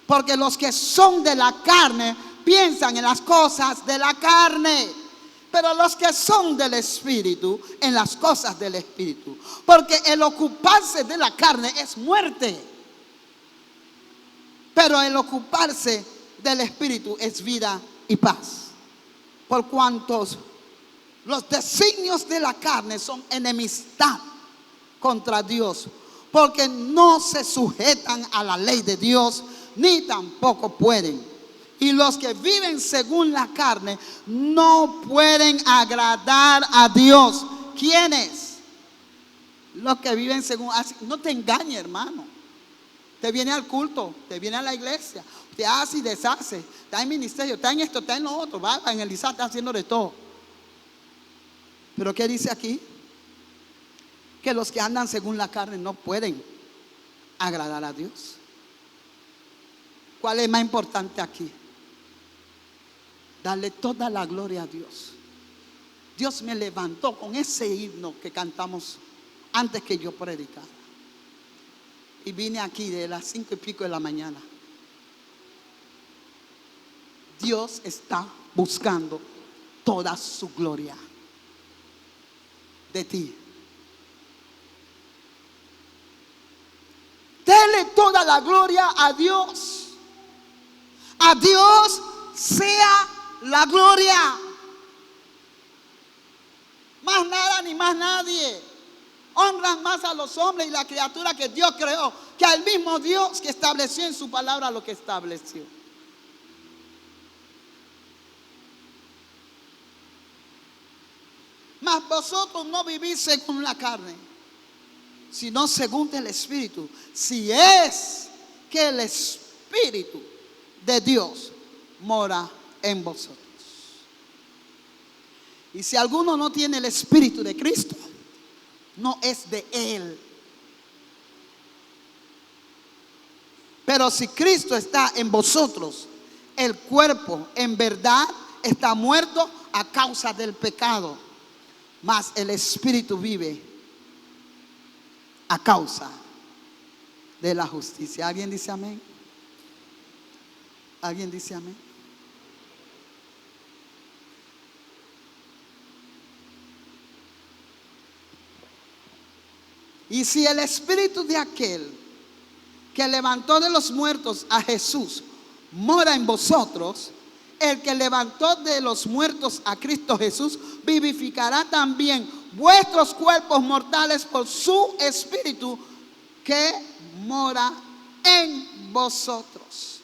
Porque los que son de la carne piensan en las cosas de la carne, pero los que son del Espíritu, en las cosas del Espíritu. Porque el ocuparse de la carne es muerte, pero el ocuparse del Espíritu es vida y paz. Por cuantos los designios de la carne son enemistad contra Dios, porque no se sujetan a la ley de Dios, ni tampoco pueden. Y los que viven según la carne no pueden agradar a Dios. ¿Quiénes? Los que viven según. No te engañes, hermano. Te viene al culto, te viene a la iglesia, te hace y deshace, está en ministerio, está en esto, está en lo otro, va a evangelizar, está haciendo de todo. Pero ¿qué dice aquí? Que los que andan según la carne no pueden agradar a Dios. ¿Cuál es más importante aquí? Darle toda la gloria a Dios. Dios me levantó con ese himno que cantamos antes que yo predicara. Y vine aquí de las 5 y pico de la mañana. Dios está buscando toda su gloria de ti. Dele toda la gloria a Dios. A Dios sea la gloria. Más nada ni más nadie. Honran más a los hombres y la criatura que Dios creó, que al mismo Dios que estableció en su palabra lo que estableció. Mas vosotros no vivís según la carne, sino según el Espíritu, si es que el Espíritu de Dios mora en vosotros. Y si alguno no tiene el Espíritu de Cristo, no es de Él. Pero si Cristo está en vosotros, el cuerpo en verdad está muerto a causa del pecado, mas el Espíritu vive a causa de la justicia. ¿Alguien dice amén? ¿Alguien dice amén? Y si el Espíritu de aquel que levantó de los muertos a Jesús mora en vosotros, el que levantó de los muertos a Cristo Jesús vivificará también vuestros cuerpos mortales por su Espíritu que mora en vosotros.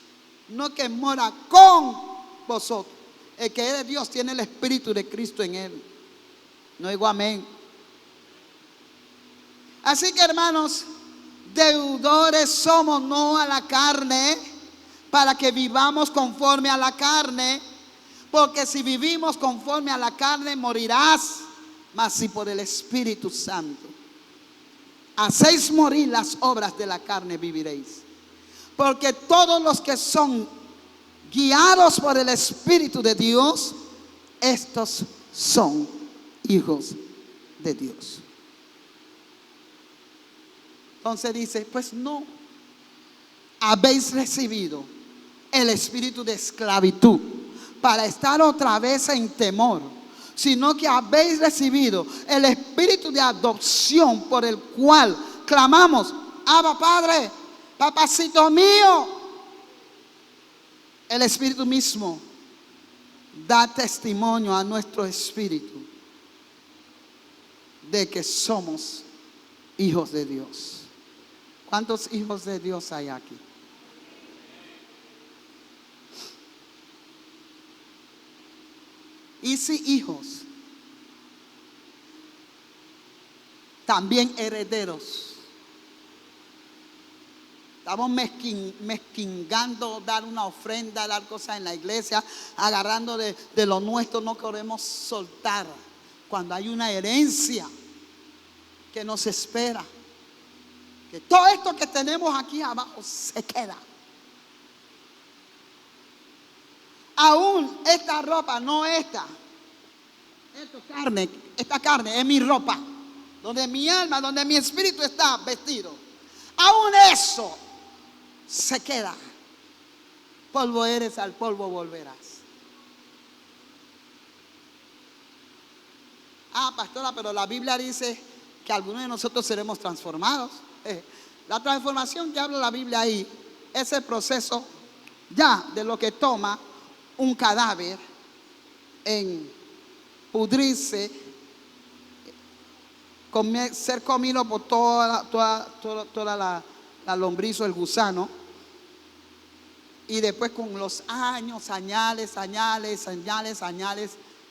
No que mora con vosotros. El que es de Dios tiene el Espíritu de Cristo en él. No digo amén. Así que, hermanos, deudores somos, no a la carne, para que vivamos conforme a la carne. Porque si vivimos conforme a la carne, morirás. Mas si por el Espíritu Santo hacéis morir las obras de la carne, viviréis. Porque todos los que son guiados por el Espíritu de Dios, estos son hijos de Dios. Entonces dice, pues no habéis recibido el espíritu de esclavitud para estar otra vez en temor, sino que habéis recibido el espíritu de adopción por el cual clamamos, Abba Padre, papacito mío. El Espíritu mismo da testimonio a nuestro espíritu de que somos hijos de Dios. ¿Cuántos hijos de Dios hay aquí? Y si hijos, también herederos. Estamos mezquingando, dar una ofrenda, dar cosas en la iglesia, agarrando de lo nuestro, no queremos soltar. Cuando hay una herencia que nos espera, que todo esto que tenemos aquí abajo se queda. Aún esta ropa, no esta. Esta carne es mi ropa, donde mi alma, donde mi espíritu está vestido. Aún eso se queda. Polvo eres, al polvo volverás. Pastora, pero la Biblia dice que algunos de nosotros seremos transformados. La transformación que habla la Biblia ahí es el proceso ya de lo que toma un cadáver en pudrirse, ser comido por toda la lombriz o el gusano, y después con los años, añales,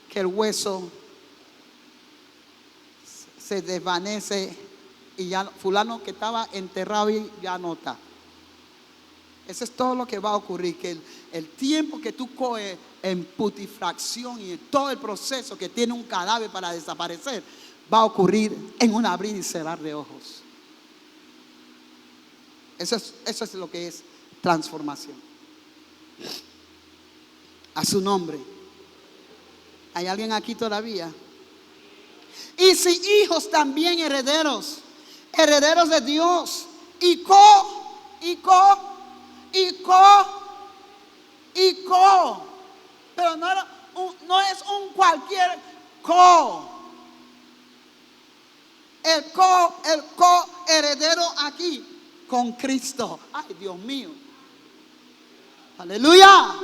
que el hueso se desvanece y ya fulano que estaba enterrado y ya no está. Eso es todo lo que va a ocurrir, que el tiempo que tú coges en putrefacción y en todo el proceso que tiene un cadáver para desaparecer, va a ocurrir en un abrir y cerrar de ojos. Eso es lo que es transformación. A su nombre. ¿Hay alguien aquí todavía? Y si hijos, también herederos de Dios, y pero no es un cualquier el heredero aquí con Cristo. Ay, Dios mío, aleluya.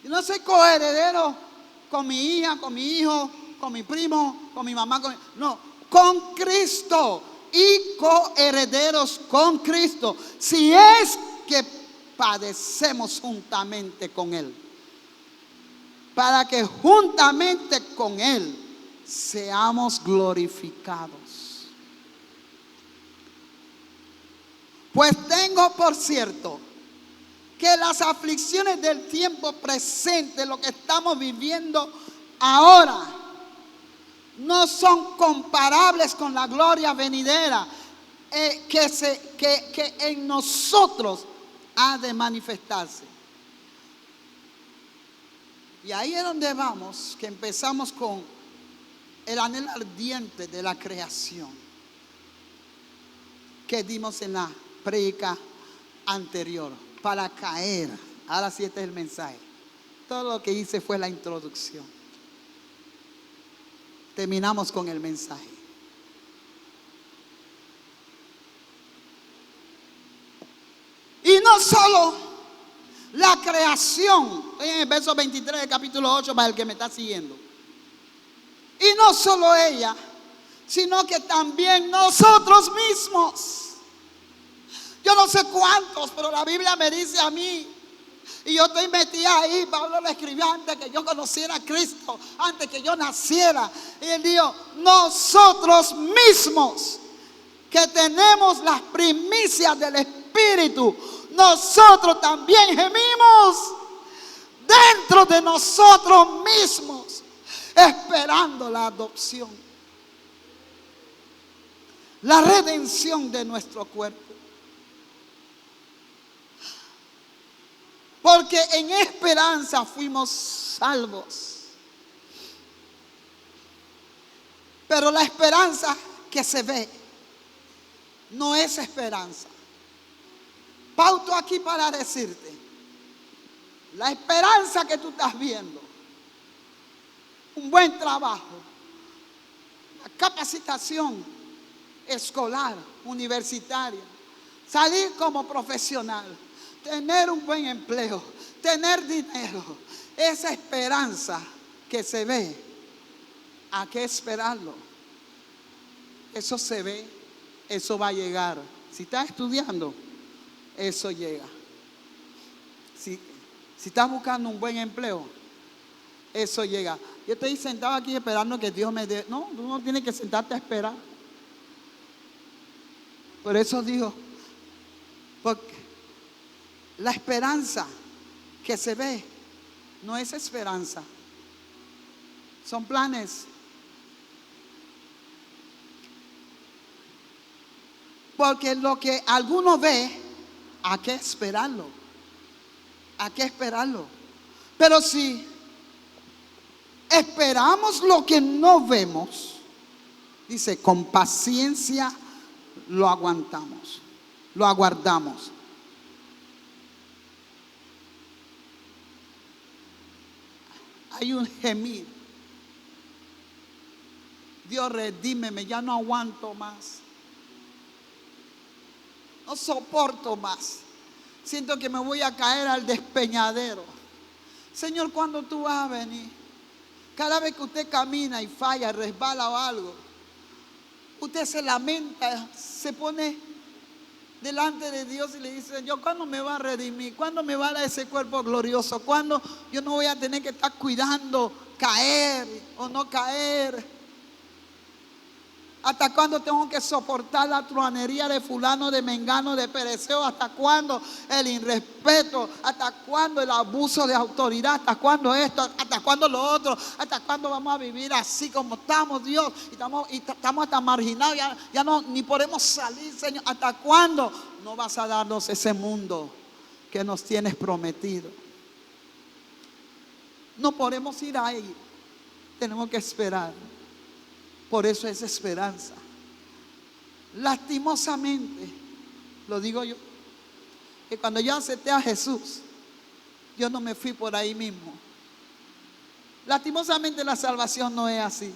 Yo no soy coheredero con mi hija, con mi hijo, con mi primo, con mi mamá, no, con Cristo, y coherederos con Cristo, si es que padecemos juntamente con Él, para que juntamente con Él seamos glorificados. Pues tengo por cierto que las aflicciones del tiempo presente, lo que estamos viviendo ahora, no son comparables con la gloria venidera que en nosotros ha de manifestarse. Y ahí es donde vamos, que empezamos con el anhelo ardiente de la creación que dimos en la prédica anterior, para caer. Ahora sí, este es el mensaje. Todo lo que hice fue la introducción. Terminamos con el mensaje. Y no solo la creación, en el verso 23 del capítulo 8, para el que me está siguiendo. Y no solo ella, sino que también nosotros mismos. Yo no sé cuántos, pero la Biblia me dice a mí, y yo estoy metida ahí. Pablo lo escribió antes que yo conociera a Cristo, antes que yo naciera. Y él dijo, nosotros mismos que tenemos las primicias del Espíritu, nosotros también gemimos dentro de nosotros mismos, esperando la adopción, la redención de nuestro cuerpo. Porque en esperanza fuimos salvos. Pero la esperanza que se ve no es esperanza. Pauto aquí para decirte, la esperanza que tú estás viendo, un buen trabajo, la capacitación escolar, universitaria, salir como profesional, tener un buen empleo, tener dinero, esa esperanza que se ve, hay que esperarlo. Eso se ve, eso va a llegar. Si estás estudiando, eso llega. Si estás buscando un buen empleo, eso llega. Yo estoy sentado aquí esperando que Dios me dé. No, tú no tienes que sentarte a esperar. Por eso digo, porque la esperanza que se ve no es esperanza. Son planes. Porque lo que alguno ve, hay que esperarlo. Hay que esperarlo. Pero si esperamos lo que no vemos, dice, con paciencia lo aguantamos, lo aguardamos. Hay un gemir. Dios, redímeme, ya no aguanto más. No soporto más. Siento que me voy a caer al despeñadero. Señor, ¿cuándo tú vas a venir? Cada vez que usted camina y falla, resbala o algo, usted se lamenta, se pone delante de Dios y le dice, Señor, ¿cuándo me va a redimir? ¿Cuándo me va a dar ese cuerpo glorioso? ¿Cuándo yo no voy a tener que estar cuidando caer o no caer? ¿Hasta cuándo tengo que soportar la truanería de fulano, de mengano, de pereceo? ¿Hasta cuándo el irrespeto? ¿Hasta cuándo el abuso de autoridad? ¿Hasta cuándo esto? ¿Hasta cuándo lo otro? ¿Hasta cuándo vamos a vivir así como estamos, Dios? Y estamos hasta marginados, ya no, ni podemos salir, Señor. ¿Hasta cuándo no vas a darnos ese mundo que nos tienes prometido? No podemos ir ahí, tenemos que esperar. Por eso es esperanza. Lastimosamente, lo digo yo, que cuando yo acepté a Jesús, yo no me fui por ahí mismo. Lastimosamente la salvación no es así.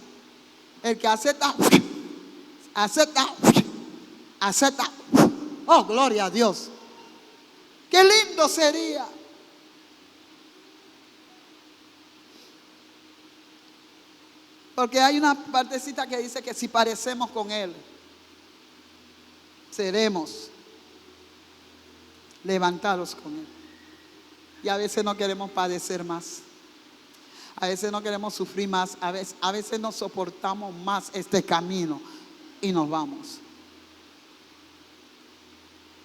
El que acepta, acepta. Oh, gloria a Dios. Qué lindo sería. Porque hay una partecita que dice que si parecemos con Él, seremos levantados con Él. Y a veces no queremos padecer más. A veces no queremos sufrir más. A veces no soportamos más este camino y nos vamos.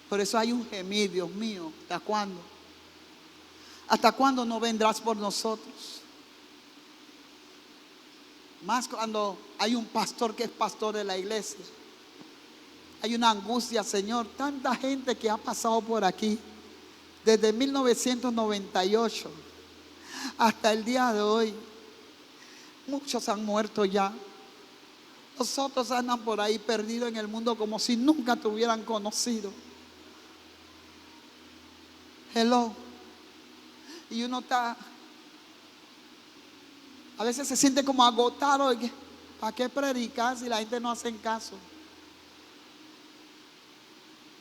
Por eso hay un gemir, Dios mío, ¿hasta cuándo? ¿Hasta cuándo no vendrás por nosotros? Más cuando hay un pastor que es pastor de la iglesia. Hay una angustia, Señor. Tanta gente que ha pasado por aquí desde 1998 hasta el día de hoy. Muchos han muerto ya. Los otros andan por ahí perdidos en el mundo como si nunca te hubieran conocido. Hello. Y uno está, a veces se siente como agotado. ¿Para qué predicar si la gente no hace caso?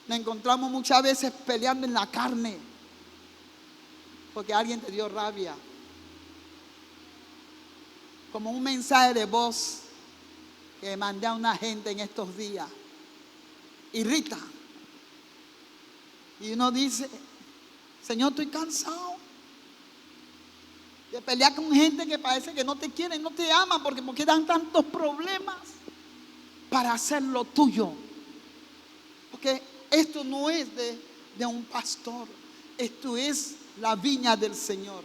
Nos encontramos muchas veces peleando en la carne porque alguien te dio rabia. Como un mensaje de voz que mandé a una gente en estos días. Irrita. Y uno dice, Señor, estoy cansado de pelear con gente que parece que no te quieren, no te aman porque dan tantos problemas para hacer lo tuyo. Porque esto no es de un pastor, esto es la viña del Señor.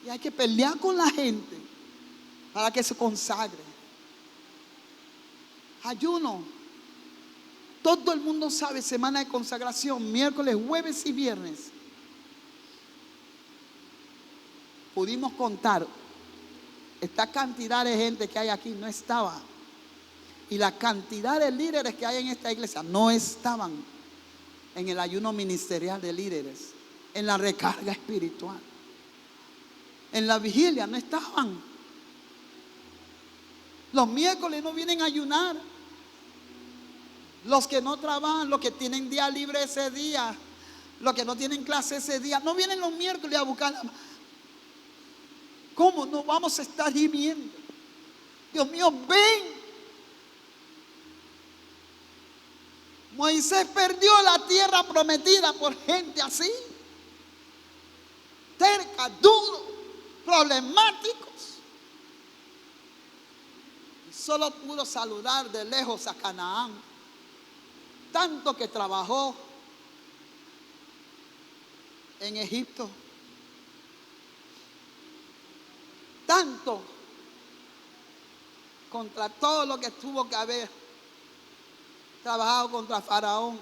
Y hay que pelear con la gente para que se consagre. Ayuno. Todo el mundo sabe, semana de consagración, miércoles, jueves y viernes. pudimos contar, esta cantidad de gente que hay aquí no estaba. Y la cantidad de líderes que hay en esta iglesia no estaban en el ayuno ministerial de líderes, en la recarga espiritual, en la vigilia no estaban. Los miércoles no vienen a ayunar. Los que no trabajan, los que tienen día libre ese día, los que no tienen clase ese día, no vienen los miércoles a buscar. ¿Cómo no vamos a estar gimiendo? Dios mío, ven. Moisés perdió la tierra prometida por gente así, terca, duros, problemáticos. Solo pudo saludar de lejos a Canaán. Tanto que trabajó en Egipto, tanto contra todo lo que tuvo que haber trabajado contra Faraón,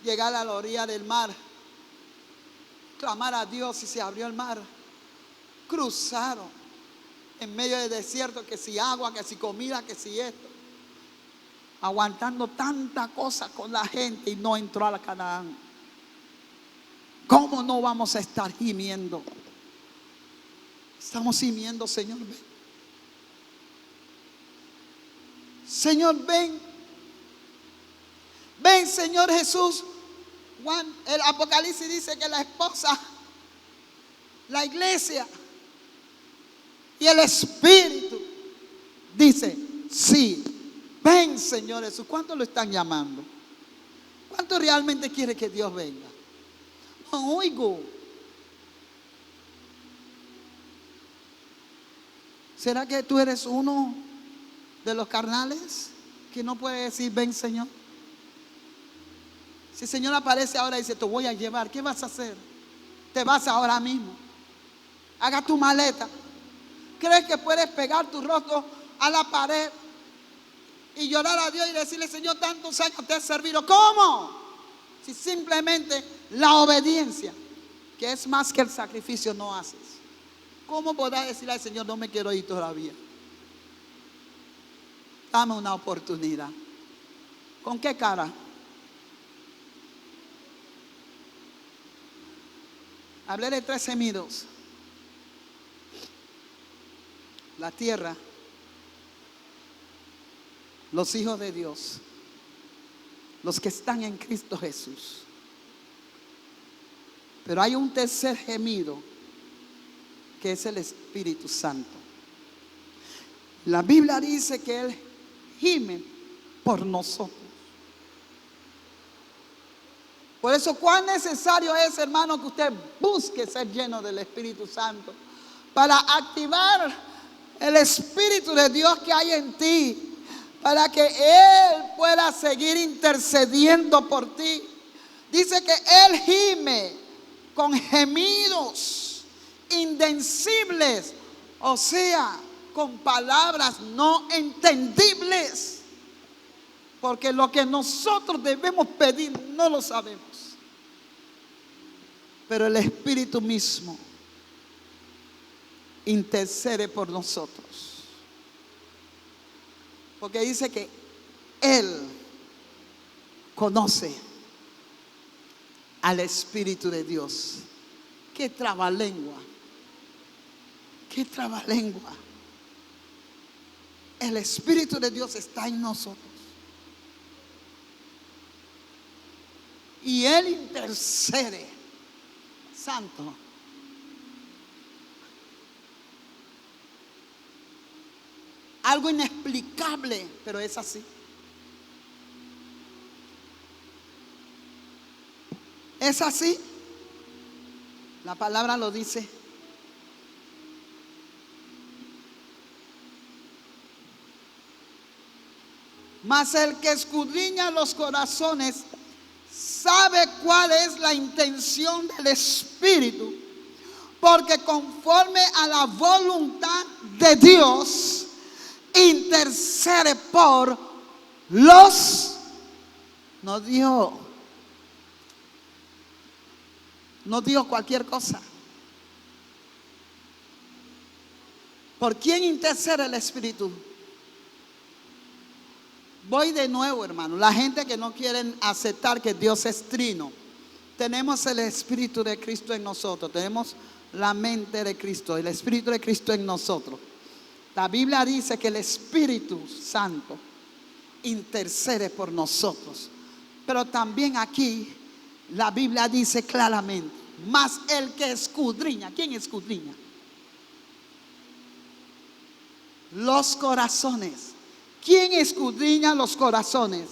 llegar a la orilla del mar, clamar a Dios y se abrió el mar. Cruzaron en medio del desierto, que si agua, que si comida, que si esto, aguantando tanta cosa con la gente, y no entró a la Canaán. ¿Cómo no vamos a estar gimiendo? Estamos gimiendo, Señor, ven. Señor, ven. Ven, Señor Jesús. Juan, el Apocalipsis dice que la esposa, la iglesia y el Espíritu dice, sí, ven, Señor Jesús. ¿Cuántos lo están llamando? ¿Cuántos realmente quiere que Dios venga? No oigo. ¿Será que tú eres uno de los carnales que no puede decir ven, Señor? Si el Señor aparece ahora y dice, te voy a llevar, ¿qué vas a hacer? Te vas ahora mismo. Haga tu maleta. ¿Crees que puedes pegar tu rostro a la pared y llorar a Dios y decirle, Señor, tantos años te he servido? ¿Cómo? Si simplemente la obediencia, que es más que el sacrificio, no haces. ¿Cómo podrás decirle al Señor, no me quiero ir todavía? Dame una oportunidad. ¿Con qué cara? Hablé de 3 gemidos. La tierra, los hijos de Dios, los que están en Cristo Jesús. Pero hay un tercer gemido, que es el Espíritu Santo. La Biblia dice que Él gime por nosotros. Por eso, cuán necesario es, hermano, que usted busque ser lleno del Espíritu Santo, para activar el Espíritu de Dios que hay en ti, para que Él pueda seguir intercediendo por ti. Dice que Él gime con gemidos indecibles, o sea, con palabras no entendibles, porque lo que nosotros debemos pedir no lo sabemos, pero el Espíritu mismo intercede por nosotros, porque dice que Él conoce al Espíritu de Dios. ¡Qué trabalengua! ¡Qué trabalengua! El Espíritu de Dios está en nosotros y Él intercede. Santo. Algo inexplicable, pero es así. Es así. La palabra lo dice. Mas el que escudriña los corazones sabe cuál es la intención del Espíritu, porque conforme a la voluntad de Dios intercede por los, no dijo cualquier cosa, ¿Por quién intercede el Espíritu? Voy de nuevo, hermano. La gente que no quiere aceptar que Dios es trino. Tenemos el Espíritu de Cristo en nosotros. Tenemos la mente de Cristo, el Espíritu de Cristo en nosotros. La Biblia dice que el Espíritu Santo intercede por nosotros. Pero también aquí la Biblia dice claramente, mas el que escudriña, ¿quién escudriña? Los corazones. ¿Quién escudriña los corazones?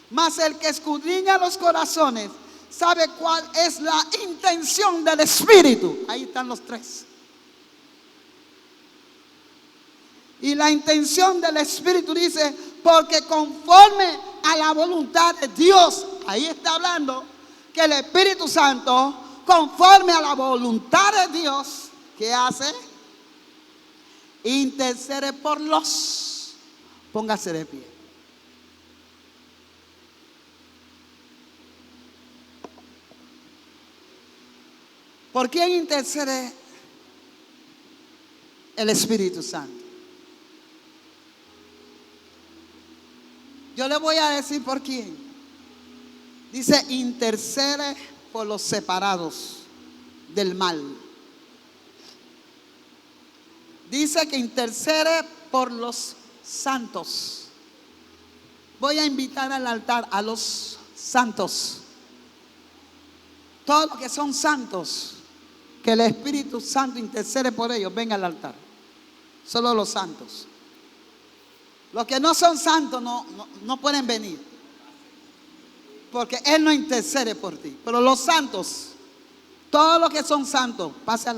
Mas el que escudriña los corazones sabe cuál es la intención del Espíritu. Ahí están los tres. Y la intención del Espíritu dice, porque conforme a la voluntad de Dios, ahí está hablando que el Espíritu Santo, conforme a la voluntad de Dios, ¿qué hace? Intercede por los. Póngase de pie. ¿Por quién intercede el Espíritu Santo? Yo le voy a decir por quién. Dice, intercede por los separados del mal. Dice que intercede por los santos. Voy a invitar al altar a los santos. Todos los que son santos, que el Espíritu Santo intercede por ellos, venga al altar. Solo los santos. Los que no son santos no pueden venir, porque Él no intercede por ti. Pero los santos, todos los que son santos, pasen al